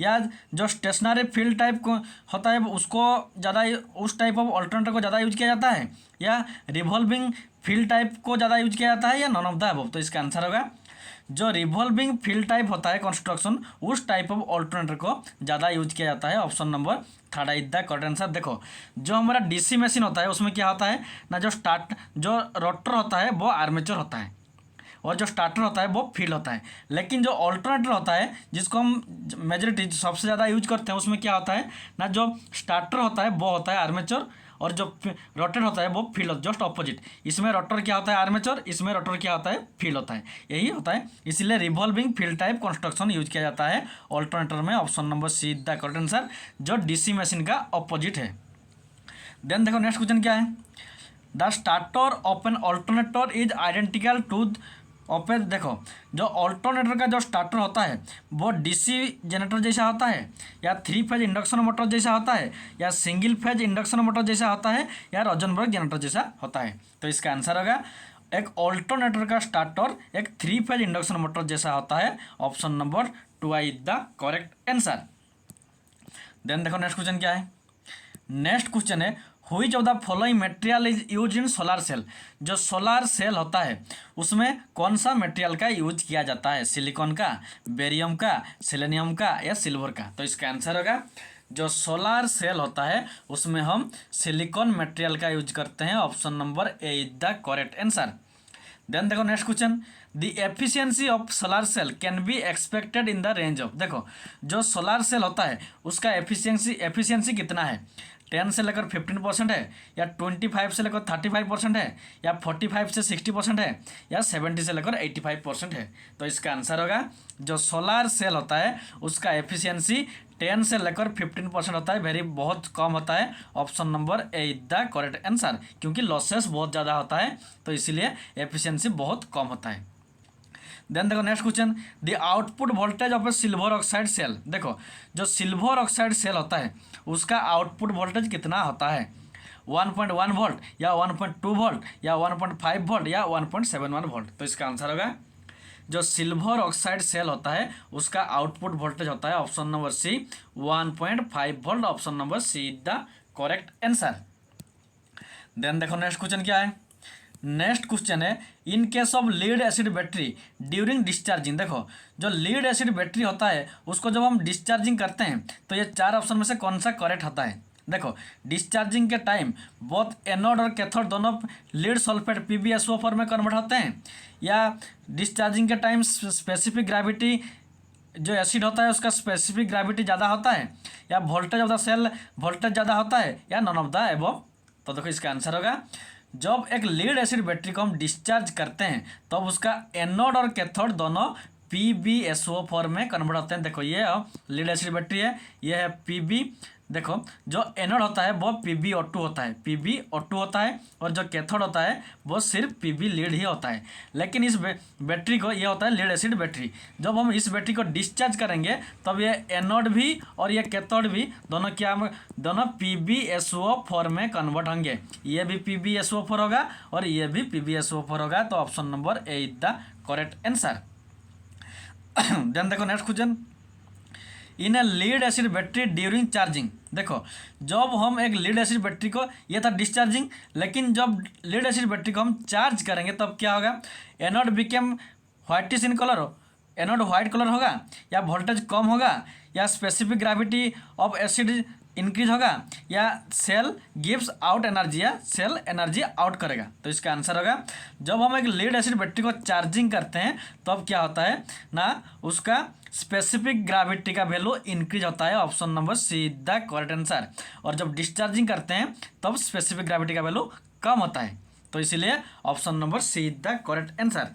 या जो स्टेशनरी फील्ड टाइप को होता है उसको ज़्यादा, उस टाइप ऑफ ऑल्टरनेटर को ज़्यादा यूज किया जाता है, या रिवॉल्विंग फील्ड टाइप को ज़्यादा यूज किया जाता है, या नॉन ऑफ द अबव। तो इसका आंसर होगा जो रिवॉल्विंग फील्ड टाइप होता है कंस्ट्रक्शन, उस टाइप ऑफ ऑल्टरनेटर को ज़्यादा यूज किया जाता है। Option number third is the correct answer. देखो जो हमारा डीसी मशीन होता है उसमें क्या होता है ना, जो रोटर होता है वो आर्मेचर होता है, और जो स्टार्टर होता है वो फील्ड होता है। लेकिन जो ऑल्टरनेटर होता है जिसको हम मेजॉरिटी सबसे ज़्यादा यूज करते हैं उसमें क्या होता है ना, जो स्टार्टर होता है वो होता है आर्मेचर, और जो रोटर होता है वो फील्ड होता है, जस्ट ऑपोजिट। इसमें रोटर क्या होता है आर्मेचर, इसमें रोटर क्या होता है फील्ड होता है, यही होता है। इसलिए revolving field type construction use किया जाता है ऑल्टरनेटर में। Option number C the correct answer, जो डीसी मशीन का ऑपोजिट है। देन देखो नेक्स्ट क्वेश्चन क्या है। The starter of an alternator is identical to ऑपे। देखो जो ऑल्टरनेटर का जो स्टार्टर होता है वो डीसी जनरेटर जैसा होता है, या 3 फेज इंडक्शन मोटर जैसा होता है, या सिंगल फेज इंडक्शन मोटर जैसा होता है, या रोजनबर्ग जनरेटर जैसा होता है। तो इसका आंसर होगा एक ऑल्टरनेटर का स्टार्टर एक 3 फेज इंडक्शन मोटर जैसा होता है। Option number 2 is the correct answer. Then देखो नेक्स्ट क्वेश्चन क्या है। नेक्स्ट क्वेश्चन है which of the following material is use in solar cell. जो सोलार सेल होता है उसमें कौन सा मटेरियल का यूज किया जाता है? सिलिकॉन का, बेरियम का, सेलेनियम का, या सिल्वर का? तो इसका आंसर होगा जो सोलार सेल होता है उसमें हम सिलिकॉन मटेरियल का यूज करते हैं। Option number A is the correct answer. Then देखो next question, the efficiency of solar cell can be expected in the range of. देखो जो सोलार सेल होता है उसका एफिशिएंसी कितना है? 10 से लेकर 15% है, या 25 से लेकर 35% है, या 45 से 60% है, या 70 से लेकर 85% है? तो इसका आंसर होगा जो सोलार सेल होता है उसका एफिशिएंसी 10 से लेकर 15% होता है, वेरी बहुत कम होता है। Option number A is the correct answer, क्योंकि लॉसेस बहुत ज़्यादा होता है तो इसीलिए एफिशिएंसी बहुत कम होता है। देन देखो next question, the output voltage of a silver oxide cell. देखो जो सिल्वर ऑक्साइड सेल होता है उसका आउटपुट वोल्टेज कितना होता है, 1.1 वोल्ट या 1.2 वोल्ट या 1.5 वोल्ट या 1.71 वोल्ट। तो इसका आंसर होगा जो सिल्वर ऑक्साइड सेल होता है उसका आउटपुट वोल्टेज होता है option number C 1.5 volt. Option number C is the correct answer. Then देखो नेक्स्ट क्वेश्चन क्या है, नेक्स्ट क्वेश्चन है in case of lead acid battery during discharging. देखो जो लीड एसिड बैटरी होता है उसको जब हम डिस्चार्जिंग करते हैं तो ये चार ऑप्शन में से कौन सा करेक्ट होता है। देखो डिस्चार्जिंग के टाइम बोथ एनोड और कैथोड दोनों लीड सल्फेट PbSO4 में कन्वर्ट होते हैं, या डिस्चार्जिंग के टाइम स्पेसिफिक ग्रेविटी जो एसिड होता है उसका स्पेसिफिक ग्रेविटी ज़्यादा होता है, या voltage of the cell voltage ज़्यादा होता है, या नॉन ऑफ द एबव। तो देखो इसका आंसर होगा जब एक लीड एसिड बैटरी को हम डिस्चार्ज करते हैं तब उसका एनोड और कैथोड दोनों PbSO4 में कन्वर्ट होते हैं। देखो ये लीड एसिड बैटरी है, ये है Pb। देखो जो एनोड होता है वो PbO2 होता है, PbO2 होता है, और जो कैथोड होता है वो सिर्फ Pb लीड ही होता है। लेकिन इस बैटरी को ये होता है लीड एसिड बैटरी। जब हम इस बैटरी को डिस्चार्ज करेंगे तब ये एनोड भी और ये कैथोड भी दोनों क्या दोनों PbSO4 में कन्वर्ट होंगे। ये भी PbSO4 होगा और ये भी PbSO4 होगा। तो option number A is the correct answer. Then देखो next question, in a lead acid battery during charging. देखो जब हम एक लीड एसिड बैटरी को, ये था डिस्चार्जिंग, लेकिन जब लीड एसिड बैटरी को हम चार्ज करेंगे तब क्या होगा, anode became whitish in colour, anode white colour होगा, या वोल्टेज कम होगा, या specific gravity of acid increase होगा, या सेल गिव्स आउट एनर्जी, या सेल एनर्जी आउट करेगा। तो इसका आंसर होगा जब हम एक लीड एसिड बैटरी को चार्जिंग करते हैं तब क्या होता है ना, उसका स्पेसिफिक ग्रेविटी का वैल्यू इंक्रीज होता है। Option number C the correct answer. और जब डिस्चार्जिंग करते हैं तब स्पेसिफिक ग्रेविटी का वैल्यू कम होता है। तो इसीलिए option number C the correct answer.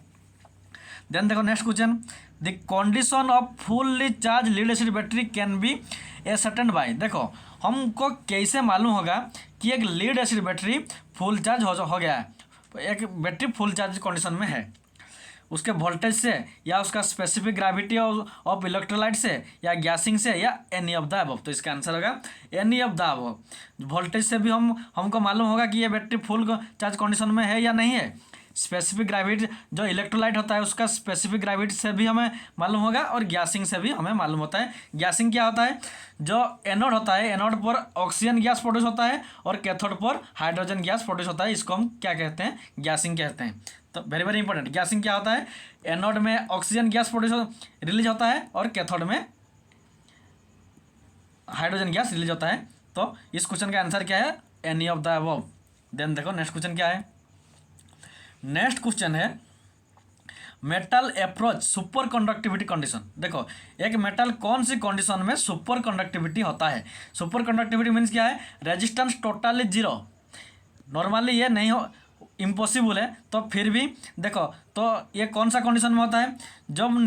Then देखो next question, the condition of fully charge lead acid battery can be ascertained by. देखो हमको कैसे मालूम होगा कि एक lead acid battery full charge हो गया है, एक बैटरी फुल चार्ज कंडीशन में है, उसके वोल्टेज से, या उसका स्पेसिफिक ग्रेविटी ऑफ इलेक्ट्रोलाइट से, या गैसिंग से, या एनी ऑफ द अबव। तो इसका आंसर होगा any of the above. Voltage से भी हमको मालूम होगा कि ये बैटरी फुल चार्ज कंडीशन में है या नहीं है। स्पेसिफिक ग्रेविटी जो इलेक्ट्रोलाइट होता है उसका स्पेसिफिक ग्रेविटी से भी हमें मालूम होगा, और गैसिंग से भी हमें मालूम होता है। गैसिंग क्या होता है, जो एनोड होता है एनोड पर ऑक्सीजन गैस प्रोड्यूस होता है और कैथोड पर हाइड्रोजन गैस प्रोड्यूस होता है, इसको हम क्या कहते हैं, गैसिंग कहते हैं। तो वेरी वेरी इंपॉर्टेंट, गैसिंग क्या होता है, एनोड में ऑक्सीजन गैस प्रोड्यूस रिलीज होता है और कैथोड में हाइड्रोजन गैस रिलीज होता है। तो इस क्वेश्चन का आंसर क्या है, any of the above. Then देखो नेक्स्ट क्वेश्चन क्या है, नेक्स्ट क्वेश्चन है metal approach super conductivity condition. देखो एक मेटल कौन सी कंडीशन में सुपर कंडक्टिविटी होता है। सुपर कंडक्टिविटी मीन्स क्या है, रेजिस्टेंस टोटली जीरो। नॉर्मली ये नहीं हो, इम्पॉसिबल है, तो फिर भी देखो तो ये कौन सा कंडीशन में होता है, जब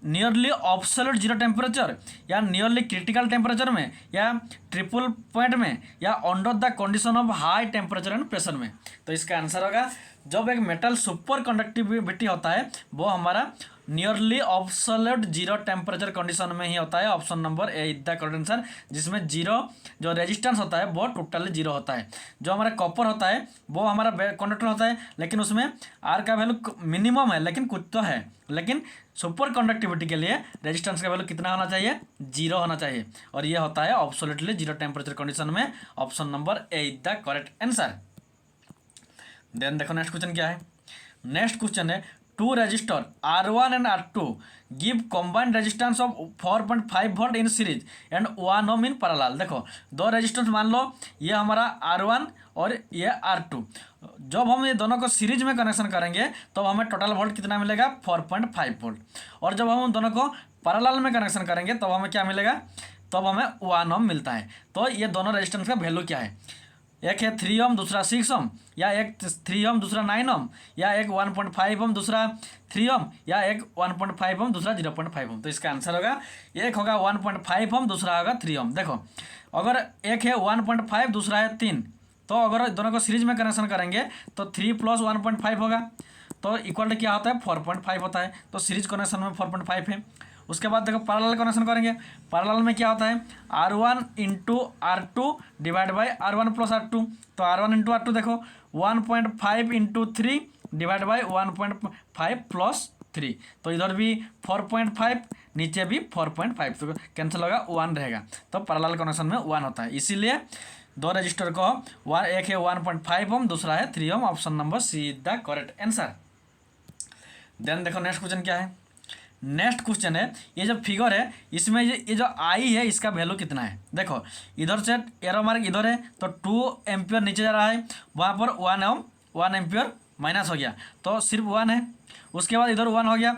नियरली ऑब्सोल्यूट जीरो टेम्परेचर, या नियरली क्रिटिकल टेम्परेचर में, या ट्रिपल पॉइंट में, या under the condition of high temperature and pressure में। तो इसका आंसर होगा जब एक मेटल सुपर कंडक्टिविटी होता है वो हमारा nearly absolute zero temperature condition में ही होता है। Option number A is the correct answer, जिसमें जीरो जो रेजिस्टेंस होता है वो टोटली जीरो होता है। जो हमारा कॉपर होता है वो हमारा कंडक्टर होता है, लेकिन उसमें आर का वैल्यू मिनिमम है, लेकिन कुछ तो है। लेकिन सुपर कंडक्टिविटी के लिए रेजिस्टेंस का वैल्यू कितना होना चाहिए, जीरो होना चाहिए, और ये होता है ऑब्सोल्यूटली जीरो टेम्परेचर कंडीशन में। Option number A is the correct answer. Then देखो नेक्स्ट क्वेश्चन क्या है, नेक्स्ट क्वेश्चन है two resistor R1 and R2 give combined resistance of 4.5 volt in series and 1 ohm in parallel. देखो दो रेजिस्टेंस मान लो, ये हमारा R1 और ये R2। जब हम ये दोनों को सीरीज में कनेक्शन करेंगे तो हमें टोटल वोल्ट कितना मिलेगा, 4.5 वोल्ट। और जब हम दोनों को पैरेलल में कनेक्शन करेंगे तब हमें क्या मिलेगा, तब हमें 1 ओम मिलता है। तो ये दोनों रेजिस्टेंस का वैल्यू क्या है, एक है 3 ओम दूसरा 6 ओम, या एक 3 ओम दूसरा 9 ओम, या एक 1.5 ओम दूसरा 3 ओम, या एक 1.5 ओम दूसरा 0.5 ओम। तो इसका आंसर होगा एक होगा 1.5 ओम दूसरा होगा 3 ओम। देखो अगर एक है 1.5 दूसरा है 3, तो अगर दोनों को सीरीज में कनेक्शन करेंगे तो 3 + 1.5 होगा। तो इक्वल टू क्या होता है 4.5 होता है, तो सीरीज कनेक्शन में 4.5 है। उसके बाद देखो पैरेलल कनेक्शन करेंगे, पैरेलल में क्या होता है R1 into R2 divide by R1 plus R2, तो R1 इंटू R2 देखो 1.5 इंटू 3 डिवाइड बाई 1.5 प्लस 3, तो इधर भी 4.5 नीचे भी 4.5, तो कैंसिल होगा 1 रहेगा, तो पैरेलल कनेक्शन में 1 होता है। इसीलिए दो रजिस्टर को एक है 1.5 ओम, दूसरा है 3 ohm. Option number C is the correct answer. Then देखो नेक्स्ट क्वेश्चन क्या है। नेक्स्ट क्वेश्चन है, ये जो फिगर है इसमें ये जो आई है इसका वैल्यू कितना है। देखो इधर से एरो मार्क इधर है तो 2 एम्पियर नीचे जा रहा है, वहाँ पर 1 एम्पियर माइनस हो गया तो सिर्फ 1 है। उसके बाद इधर 1 हो गया,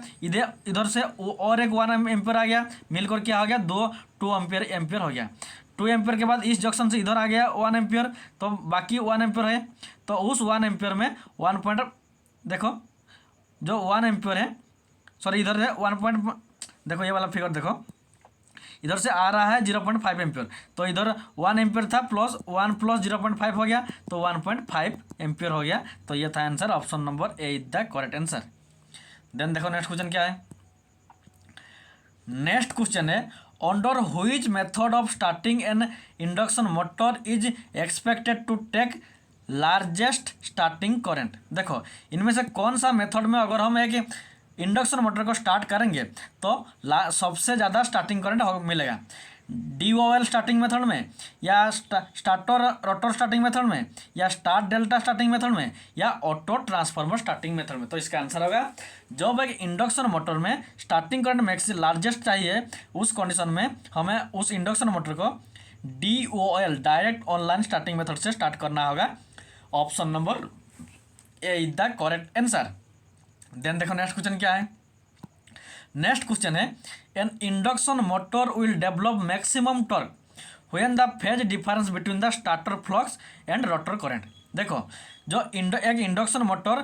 इधर से और एक 1 एम्पियर आ गया, मिलकर क्या हो गया 2 एम्पियर हो गया। 2 एम्पियर के बाद इस जंक्शन से इधर आ गया 1 एम्पियर, तो बाकी 1 एम्पियर है, तो उस 1 एम्पियर में 1 पॉइंट देखो जो 1 एम्पियर है, सॉरी इधर है 1 पॉइंट, देखो ये वाला फिगर देखो इधर से आ रहा है 0.5 एम्पियर, तो इधर 1 एम्पियर था प्लस 1 प्लस 0.5 हो गया तो 1.5 एम्पियर हो गया, तो ये था answer. Option number A is the correct answer. Then देखो नेक्स्ट क्वेश्चन क्या है। नेक्स्ट क्वेश्चन है, under which method of starting an induction motor is expected to take largest starting current. देखो इनमें से कौन सा मेथड में अगर हम एक इंडक्शन मोटर को स्टार्ट करेंगे तो सबसे ज़्यादा स्टार्टिंग करंट मिलेगा। DOL स्टार्टिंग मेथड में, या स्टार्टर रोटर स्टार्टिंग मेथड में, या स्टार्ट डेल्टा स्टार्टिंग मेथड में, या ऑटो ट्रांसफार्मर स्टार्टिंग मेथड में। तो इसका आंसर होगा जब एक इंडक्शन मोटर में स्टार्टिंग करंट मैक्स लार्जेस्ट चाहिए उस कंडीशन में हमें उस इंडक्शन मोटर को DOL direct online starting method से स्टार्ट करना होगा। Option number A is the correct answer. Then देखो नेक्स्ट क्वेश्चन क्या है। नेक्स्ट क्वेश्चन है, an induction motor will develop maximum torque when the phase difference between the starter flux and rotor current. देखो जो एक इंडक्शन मोटर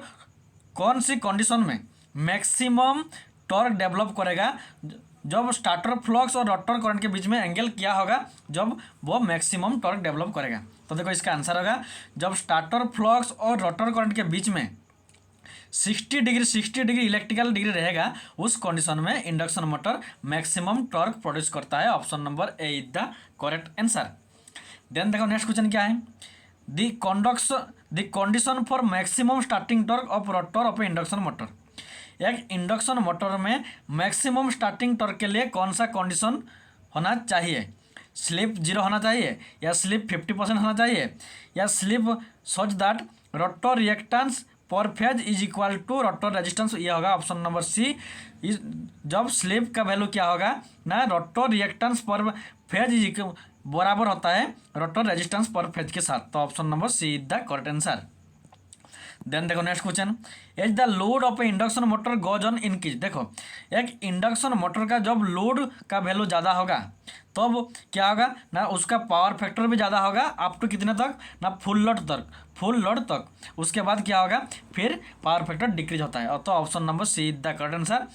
कौन सी कंडीशन में मैक्सिमम टॉर्क डेवलप करेगा, जब स्टार्टर फ्लक्स और रोटर करंट के बीच में एंगल क्या होगा जब वो मैक्सिमम टॉर्क डेवलप करेगा। तो देखो इसका आंसर होगा जब स्टार्टर फ्लक्स और रोटर करंट के बीच में 60 डिग्री इलेक्ट्रिकल डिग्री रहेगा, उस कंडीशन में induction motor maximum torque produce करता है। Option number A is the correct answer. Then देखो नेक्स्ट क्वेश्चन क्या है। The condition for maximum starting torque of rotor of induction motor. एक इंडक्शन मोटर में मैक्सिमम स्टार्टिंग टॉर्क के लिए कौन सा कंडीशन होना चाहिए। स्लिप 0 होना चाहिए, या स्लिप 50% होना चाहिए, या slip such that rotor reactance per phase is equal to rotor resistance. ये होगा ऑप्शन नंबर सी। जब स्लिप का वैल्यू क्या होगा ना रोटर रिएक्टेंस पर फेज बराबर होता है रोटर रेजिस्टेंस पर फेज के साथ, तो option number C is the correct answer. Then देखो next question, as the load of a induction motor goes on increase. देखो एक इंडक्शन मोटर का जब लोड का वैल्यू ज़्यादा होगा तब तो क्या होगा ना उसका पावर फैक्टर भी ज़्यादा होगा अप टू कितने तक ना फुल लोड तक। उसके बाद क्या होगा फिर पावर फैक्टर डिक्रीज होता है, तो option number C is the correct answer.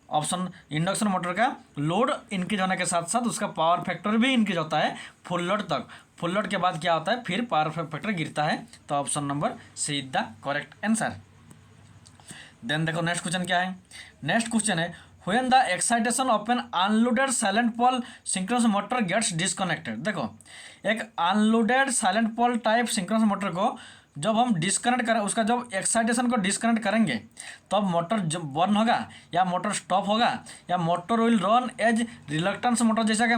Option induction motor का लोड इंक्रीज होने के साथ साथ उसका पावर फैक्टर भी इंक्रीज होता है फुल लोड तक। फुल लोड के बाद क्या होता है फिर पावर फैक्टर गिरता है, तो option number C is the correct answer. Then देखो नेक्स्ट क्वेश्चन क्या है। नेक्स्ट क्वेश्चन है, when the excitation of an unloaded salient pole synchronous motor gets disconnected. देखो एक unloaded salient pole type synchronous motor को जब हम डिस्कनेक्ट करें, उसका जब एक्साइटेशन को डिस्कनेक्ट करेंगे तब तो मोटर जब बर्न होगा या मोटर स्टॉप होगा, या motor will run as reluctance motor जैसा कि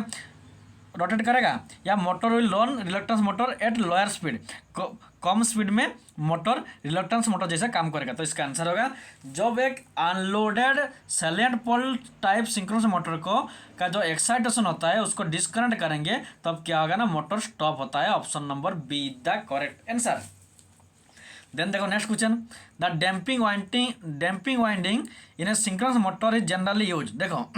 रोटेट करेगा, या motor will run reluctance motor at lower speed, कम स्पीड में मोटर रिलक्टेंस मोटर जैसा काम करेगा। तो इसका आंसर होगा जब एक unloaded salient pole type synchronous motor को का जो एक्साइटेशन होता है उसको डिस्कनेक्ट करेंगे तब क्या होगा ना मोटर स्टॉप होता है। Option number B is the correct answer. Then देखो next question, the damping winding in a synchronous motor is generally use. देखो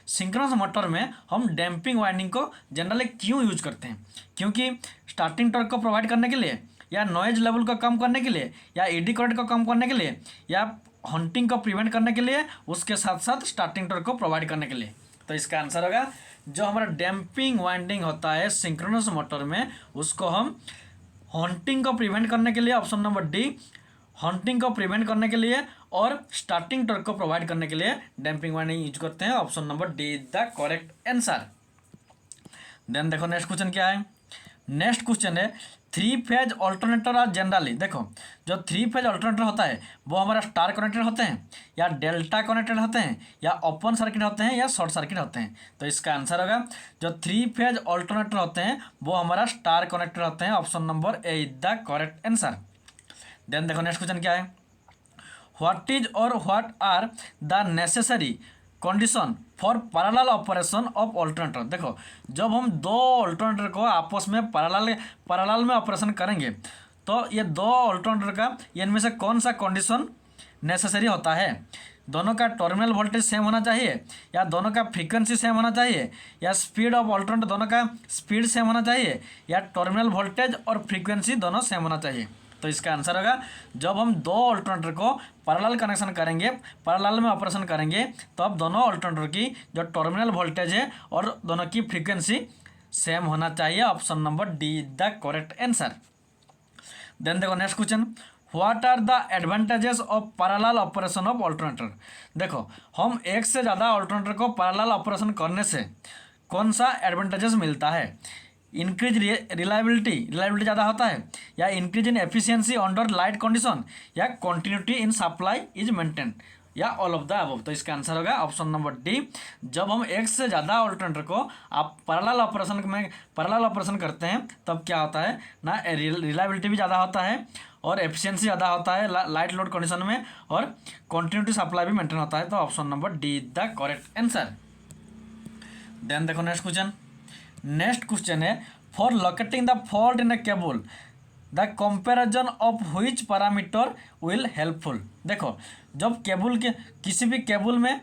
सिंक्रोनस मोटर में हम डैम्पिंग वाइंडिंग को जनरली क्यों यूज करते हैं, क्योंकि स्टार्टिंग टॉर्क को प्रोवाइड करने के लिए, या नॉइज लेवल को कम करने के लिए, या एडी करंट को कम करने के लिए, या हंटिंग को प्रिवेंट करने के लिए, उसके साथ साथ स्टार्टिंग टॉर्क को प्रोवाइड करने के लिए। तो इसका आंसर होगा जो हमारा डैम्पिंग वाइंडिंग होता है सिंक्रोनस मोटर में उसको हम हॉन्टिंग को प्रिवेंट करने के लिए, ऑप्शन नंबर डी, हंटिंग को प्रिवेंट करने के लिए और स्टार्टिंग टॉर्क को प्रोवाइड करने के लिए डैम्पिंग वाइंडिंग यूज करते हैं। Option number D is the correct answer. Then देखो नेक्स्ट क्वेश्चन क्या है। नेक्स्ट क्वेश्चन है 3 फेज ऑल्टरनेटर आर जनरली, देखो जो 3 फेज ऑल्टरनेटर होता है वो हमारा स्टार कनेक्टेड होते हैं या डेल्टा कनेक्टेड होते हैं या ओपन सर्किट होते हैं या शॉर्ट सर्किट होते हैं। तो इसका आंसर होगा जो 3 फेज ऑल्टरनेटर होते हैं वो हमारा स्टार कनेक्टेड होते हैं। Option number A is the correct answer. Then देखो नेक्स्ट क्वेश्चन क्या है। व्हाट इज और what are the necessary condition for parallel operation of alternator. देखो जब हम दो ऑल्टरनेटर को आपस में पैरेलल में ऑपरेशन करेंगे तो ये दो ऑल्टरनेटर का इनमें से कौन सा कंडीशन नेसेसरी होता है। दोनों का टर्मिनल वोल्टेज सेम होना चाहिए या दोनों का फ्रीक्वेंसी सेम होना चाहिए या स्पीड ऑफ ऑल्टरनेटर दोनों का स्पीड सेम होना चाहिए या टर्मिनल वोल्टेज और फ्रीक्वेंसी दोनों सेम होना चाहिए। तो इसका आंसर होगा जब हम दो ऑल्टरनेटर को पैरेलल कनेक्शन करेंगे, पैरेलल में ऑपरेशन करेंगे तो अब दोनों ऑल्टरनेटर की जो टर्मिनल वोल्टेज है और दोनों की फ्रीक्वेंसी सेम होना चाहिए। Option number D is the correct answer. Then देखो next question. What are the advantages of parallel operation of alternator. देखो हम एक से ज़्यादा ऑल्टरनेटर को पैरेलल ऑपरेशन करने से कौन सा एडवांटेजेस मिलता है। इंक्रीज रिलायबिलिटी ज़्यादा होता है या increase in efficiency under light condition या continuity in supply is maintain या ऑल ऑफ द अबव। तो इसका आंसर होगा ऑप्शन नंबर डी। जब हम एक से ज़्यादा ऑल्टरनेटर को आप पैरेलल ऑपरेशन करते हैं तब क्या होता है ना, रिलायबिलिटी भी ज़्यादा होता है और एफिशिएंसी ज़्यादा होता है लाइट लोड कंडीशन में और कंटिन्यूटी सप्लाई भी मेंटेन होता है। तो option number D is the correct answer. Then देखो नेक्स्ट क्वेश्चन। नेक्स्ट क्वेश्चन है for locating the fault in a cable the comparison of which parameter will helpful. देखो जब केबल के किसी भी केबल में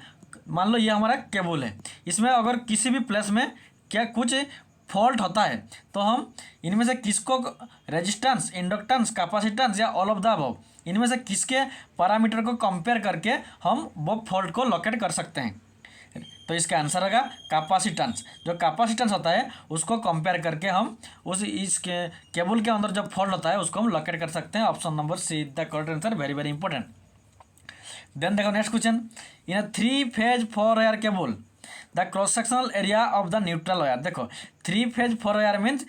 मान लो ये हमारा केबल है, इसमें अगर किसी भी प्लेस में क्या कुछ फॉल्ट होता है तो हम इनमें से किसको रेजिस्टेंस, इंडक्टेंस, कैपेसिटेंस या ऑल ऑफ द अबव इनमें से किसके पैरामीटर को कंपेयर करके हम वो फॉल्ट को लोकेट कर सकते हैं। तो इसका आंसर होगा कैपेसिटेंस। जो कैपेसिटेंस होता है उसको कंपेयर करके हम इसके केबल के अंदर जो फॉल्ट होता है उसको हम लोकेट कर सकते हैं। Option number C is the correct answer, very very important. Then देखो next question. In a 3 phase 4 wire cable the cross sectional area of the neutral wire. देखो 3 फेज 4 वायर मीन्स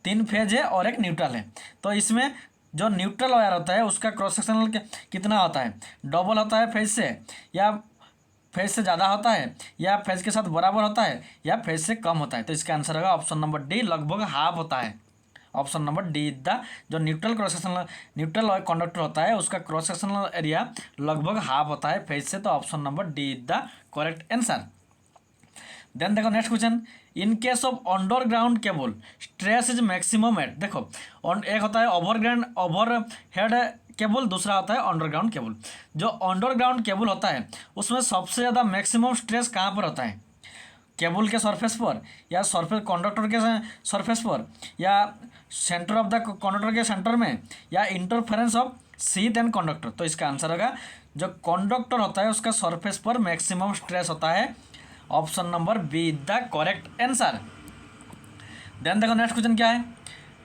3 फेज है और एक न्यूट्रल है। तो इसमें जो न्यूट्रल वायर होता है उसका क्रॉस सेक्शनल कितना होता है, डबल होता है फेज से या फेज से ज़्यादा होता है या फेज के साथ बराबर होता है या फेज से कम होता है। तो इसका आंसर होगा ऑप्शन नंबर डी, लगभग हाफ होता है। Option number D is the जो न्यूट्रल कंडक्टर होता है उसका क्रॉस सेक्शनल एरिया लगभग हाफ होता है फेज से। तो option number D is the correct answer. Then देखो next question. In case of underground cable stress is maximum at. देखो एक होता है ओवरहेड केबल, दूसरा होता है अंडरग्राउंड केबल। जो अंडरग्राउंड केबल होता है उसमें सबसे ज़्यादा मैक्सिमम स्ट्रेस कहाँ पर होता है, केबल के सरफेस पर या सरफेस कंडक्टर के सरफेस पर या सेंटर ऑफ द कंडक्टर के सेंटर में या interference of sheath and conductor. तो इसका आंसर होगा जो कंडक्टर होता है उसका सरफेस पर मैक्सिमम स्ट्रेस होता है। Option number B is the correct answer. Then देखो नेक्स्ट क्वेश्चन क्या है।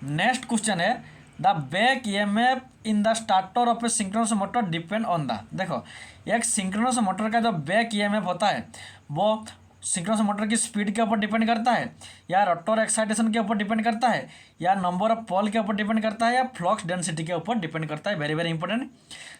नेक्स्ट क्वेश्चन है the back EMF in the starter of a synchronous motor depend on the. देखो एक सिंक्रोनस मोटर का जो बैक ईएमएफ होता है वो सिंक्रोनस मोटर की स्पीड के ऊपर डिपेंड करता है या रोटर एक्साइटेशन के ऊपर डिपेंड करता है या नंबर ऑफ पोल के ऊपर डिपेंड करता है या फ्लक्स डेंसिटी के ऊपर डिपेंड करता है। Very very important.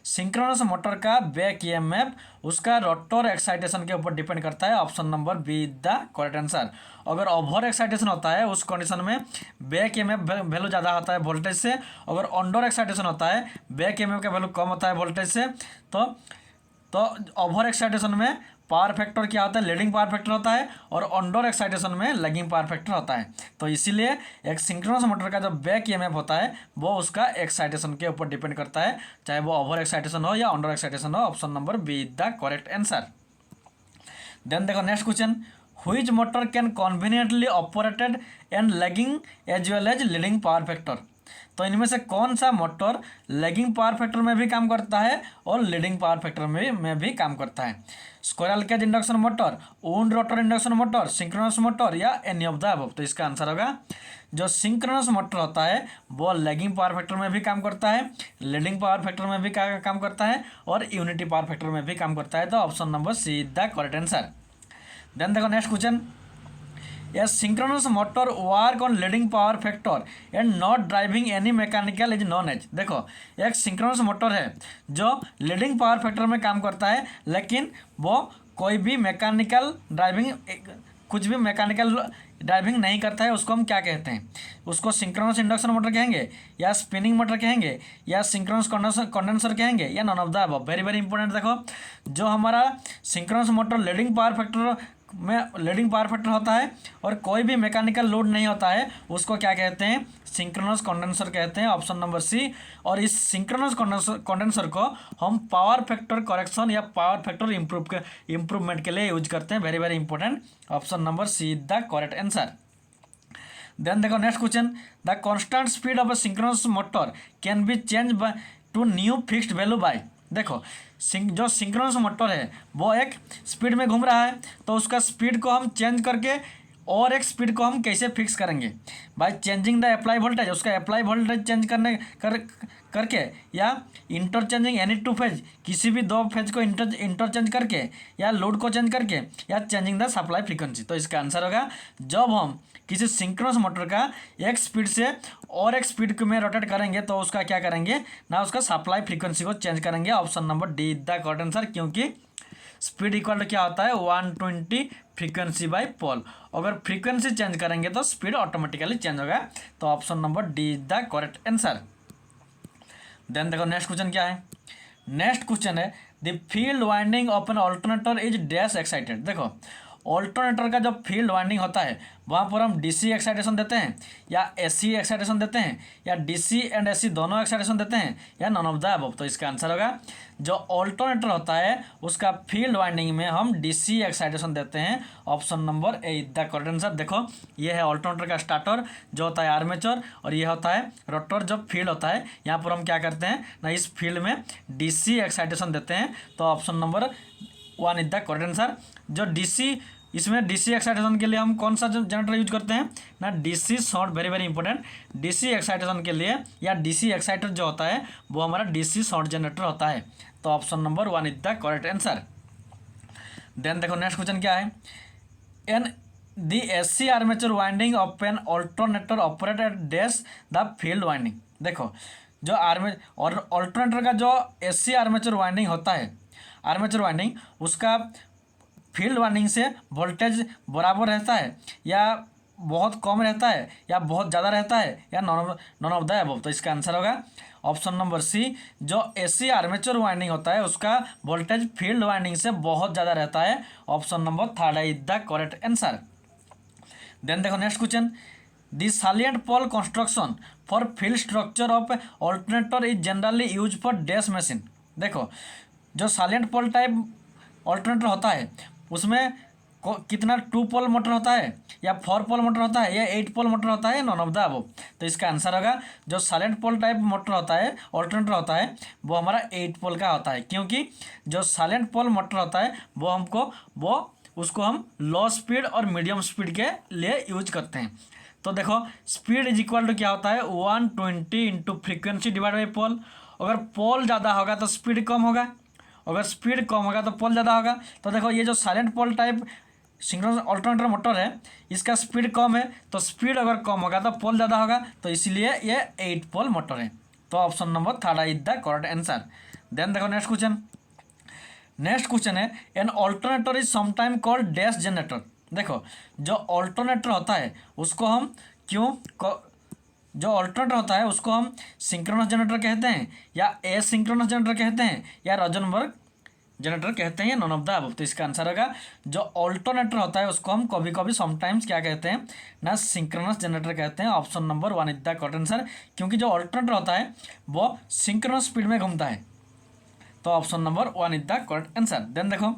Synchronous motor का बैक ईएमएफ उसका रोटर एक्साइटेशन के ऊपर डिपेंड करता है। Option number B is the correct answer. अगर ओवर एक्साइटेशन होता है उस कंडीशन में बैक ईएमएफ वैल्यू ज़्यादा होता है वोल्टेज से। अगर अंडर एक्साइटेशन होता है बैक ईएमएफ का वैल्यू कम होता है वोल्टेज से। तो ओवर एक्साइटेशन में पावर फैक्टर क्या होता है, लीडिंग पावर फैक्टर होता है और अंडर एक्साइटेशन में लैगिंग पावर फैक्टर होता है। तो इसीलिए एक सिंक्रोनस मोटर का जो बैक ईएमएफ होता है वो उसका एक्साइटेशन के ऊपर डिपेंड करता है, चाहे वो ओवर एक्साइटेशन हो या अंडर एक्साइटेशन हो। Option number B is the correct answer. Then देखो next question. Which motor can conveniently operated and lagging as well as leading power factor. तो इनमें से कौन सा मोटर लैगिंग पावर फैक्टर में भी काम करता है और लीडिंग पावर फैक्टर में भी काम करता है? Squirrel cage induction motor, wound rotor induction motor, synchronous motor या एनी ऑफ द अबव? तो इसका आंसर होगा जो सिंक्रोनस मोटर होता है वो लैगिंग पावर फैक्टर में भी काम करता है, लीडिंग पावर फैक्टर में भी काम करता है और यूनिटी पावर फैक्टर में भी काम करता है। तो option number C is the correct answer. Then देखो next question, A synchronous motor work on leading power factor and not driving any mechanical is known as? देखो एक सिंक्रोनस मोटर है जो लीडिंग पावर फैक्टर में काम करता है लेकिन वो कोई भी मैकेनिकल ड्राइविंग कुछ भी मैकेनिकल ड्राइविंग नहीं करता है, उसको हम क्या कहते हैं? उसको सिंक्रोनस इंडक्शन मोटर कहेंगे या स्पिनिंग मोटर कहेंगे या सिंक्रोनस कंडेंसर कहेंगे या none of the above? Very very important. देखो जो हमारा synchronous motor leading power factor होता है और कोई भी मैकेनिकल लोड नहीं होता है, उसको क्या कहते हैं? सिंक्रोनस कंडेंसर कहते हैं, ऑप्शन नंबर सी। और इस सिंक्रोनस कंडेंसर को हम पावर फैक्टर करेक्शन या पावर फैक्टर इम्प्रूवमेंट के लिए यूज करते हैं। Very very important, option number C is the correct answer. Then देखो next question, the constant speed of a synchronous motor can be change to new fixed value by? देखो जो सिंक्रोनस मोटर है वो एक स्पीड में घूम रहा है, तो उसका स्पीड को हम चेंज करके और एक स्पीड को हम कैसे फिक्स करेंगे? By changing the apply voltage, उसका अप्लाई वोल्टेज चेंज करके या इंटरचेंजिंग एनी टू फेज, किसी भी दो फेज को इंटरचेंज करके या लोड को चेंज करके या चेंजिंग द सप्लाई फ्रीक्वेंसी। तो इसका आंसर होगा जब हम किसी सिंक्रोनस मोटर का एक स्पीड से और एक स्पीड में रोटेट करेंगे तो उसका क्या करेंगे ना, उसका सप्लाई फ्रीक्वेंसी को चेंज करेंगे। Option number D is the correct answer, क्योंकि स्पीड इक्वल टू क्या होता है 120 फ्रीक्वेंसी बाय पोल। अगर फ्रीक्वेंसी चेंज करेंगे तो स्पीड ऑटोमेटिकली चेंज होगा। तो option number D is the correct answer. Then देखो नेक्स्ट क्वेश्चन क्या है। नेक्स्ट क्वेश्चन है the field winding of an alternator is dash excited. देखो ऑल्टरनेटर का जो फील्ड वाइंडिंग होता है वहाँ पर हम डीसी एक्साइटेशन देते हैं या एसी एक्साइटेशन देते हैं या डीसी एंड एसी दोनों एक्साइटेशन देते हैं या नॉन ऑफ द अबव? तो इसका आंसर होगा जो ऑल्टरनेटर होता है उसका फील्ड वाइंडिंग में हम डीसी एक्साइटेशन देते हैं। Option number A is the correct answer. देखो ये है ऑल्टरनेटर का स्टार्टर जो होता है आर्मेचर और ये होता है रोटर जो फील्ड होता है। यहाँ पर हम क्या करते हैं ना, इस फील्ड में डीसी एक्साइटेशन देते हैं। तो option number 1 is the correct answer. जो डीसी इसमें डीसी एक्साइटेशन के लिए हम कौन सा जनरेटर यूज करते हैं ना, DC short. Very very important, DC excitation के लिए या डीसी एक्साइटर जो होता है वो हमारा डीसी शॉर्ट जनरेटर होता है। तो option number 1 is the correct answer. Then देखो नेक्स्ट क्वेश्चन क्या है। An the AC armature winding of an alternator operate at dash the field winding. देखो जो और ऑल्टरनेटर का जो एसी आर्मेचर वाइंडिंग होता है, आर्मेचर वाइंडिंग उसका फील्ड वाइंडिंग से वोल्टेज बराबर रहता है या बहुत कम रहता है या बहुत ज़्यादा रहता है या नॉन ऑफ द अबव? तो इसका आंसर होगा ऑप्शन नंबर सी। जो एसी आर्मेचर वाइंडिंग होता है उसका वोल्टेज फील्ड वाइंडिंग से बहुत ज़्यादा रहता है। Option number 3 is the correct answer. Then देखो next question, the salient pole construction for field structure of alternator is generally use for dash machine. देखो जो सालिएंट पोल टाइप ऑल्टरनेटर होता है उसमें कितना 2 पोल मोटर होता है या 4 पोल मोटर होता है या 8 पोल मोटर होता है, नॉन ऑफ द अबव? तो इसका आंसर होगा जो साइलेंट पोल टाइप मोटर होता है ऑल्टरनेटर होता है वो हमारा 8 पोल का होता है, क्योंकि जो साइलेंट पोल मोटर होता है वो उसको हम लो स्पीड और मीडियम स्पीड के लिए यूज करते हैं। तो देखो स्पीड इज इक्वल टू क्या होता है 120 into frequency divide by pole. अगर पोल ज़्यादा होगा तो स्पीड कम होगा, अगर स्पीड कम होगा तो पोल ज़्यादा होगा। तो देखो ये जो silent pole type synchronous alternator motor है इसका स्पीड कम है, तो स्पीड अगर कम होगा तो पोल ज़्यादा होगा, तो इसलिए ये 8 पोल मोटर है। तो option number 3 is the correct answer. Then देखो नेक्स्ट क्वेश्चन है an alternator is sometime called dash generator. देखो जो ऑल्टरनेटर होता है उसको हम जो ऑल्टरनेटर होता है उसको हम सिंक्रोनस जनरेटर कहते हैं या एसिंक्रोनस जनरेटर कहते हैं या रोजनबर्ग जनरेटर कहते हैं या नॉन ऑफ द अबव? तो इसका आंसर होगा जो ऑल्टरनेटर होता है उसको हम कभी कभी समटाइम्स क्या कहते हैं ना, सिंक्रोनस जनरेटर कहते हैं। Option number 1 is the correct answer, क्योंकि जो ऑल्टरनेटर होता है वो सिंक्रोनस स्पीड में घूमता है। तो option number 1 is the correct answer. Then देखो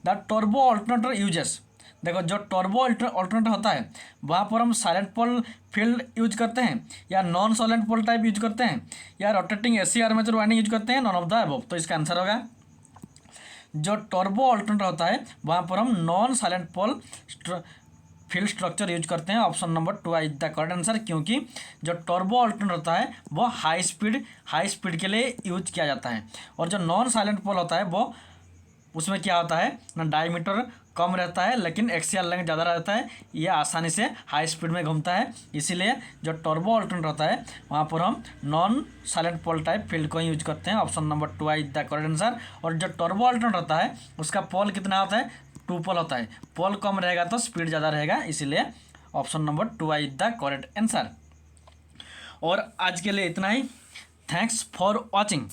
द टर्बो ऑल्टरनेटर यूजेस। देखो जो टर्बो अल्टरनेटर होता है वहाँ पर हम साइलेंट पोल फील्ड यूज करते हैं, या non silent pole type use करते हैं, या rotating AC armature winding use करते हैं, नॉन ऑफ द अबव। तो इसका आंसर होगा जो टर्बो अल्टरनेटर होता है वहाँ पर हम नॉन साइलेंट पोल फील्ड स्ट्रक्चर यूज करते हैं। Option number 2 is the correct answer, क्योंकि जो टर्बो अल्टरनेटर होता है वो हाई स्पीड के लिए यूज किया जाता है, और जो नॉन साइलेंट पोल होता है वो उसमें क्या होता है ना, डायमीटर कम रहता है लेकिन एक्सियल लेंथ ज़्यादा रहता है, ये आसानी से हाई स्पीड में घूमता है। इसीलिए जो टर्बो अल्टरनेटर होता है वहाँ पर हम non silent pole type field को यूज करते हैं। Option number 2 is the correct answer. और जो टर्बो अल्टरनेटर होता है उसका पोल कितना होता है, 2 पोल होता है। पोल कम रहेगा तो स्पीड ज़्यादा रहेगा, इसीलिए option number 2 is the correct answer. और आज के लिए इतना ही। Thanks for watching.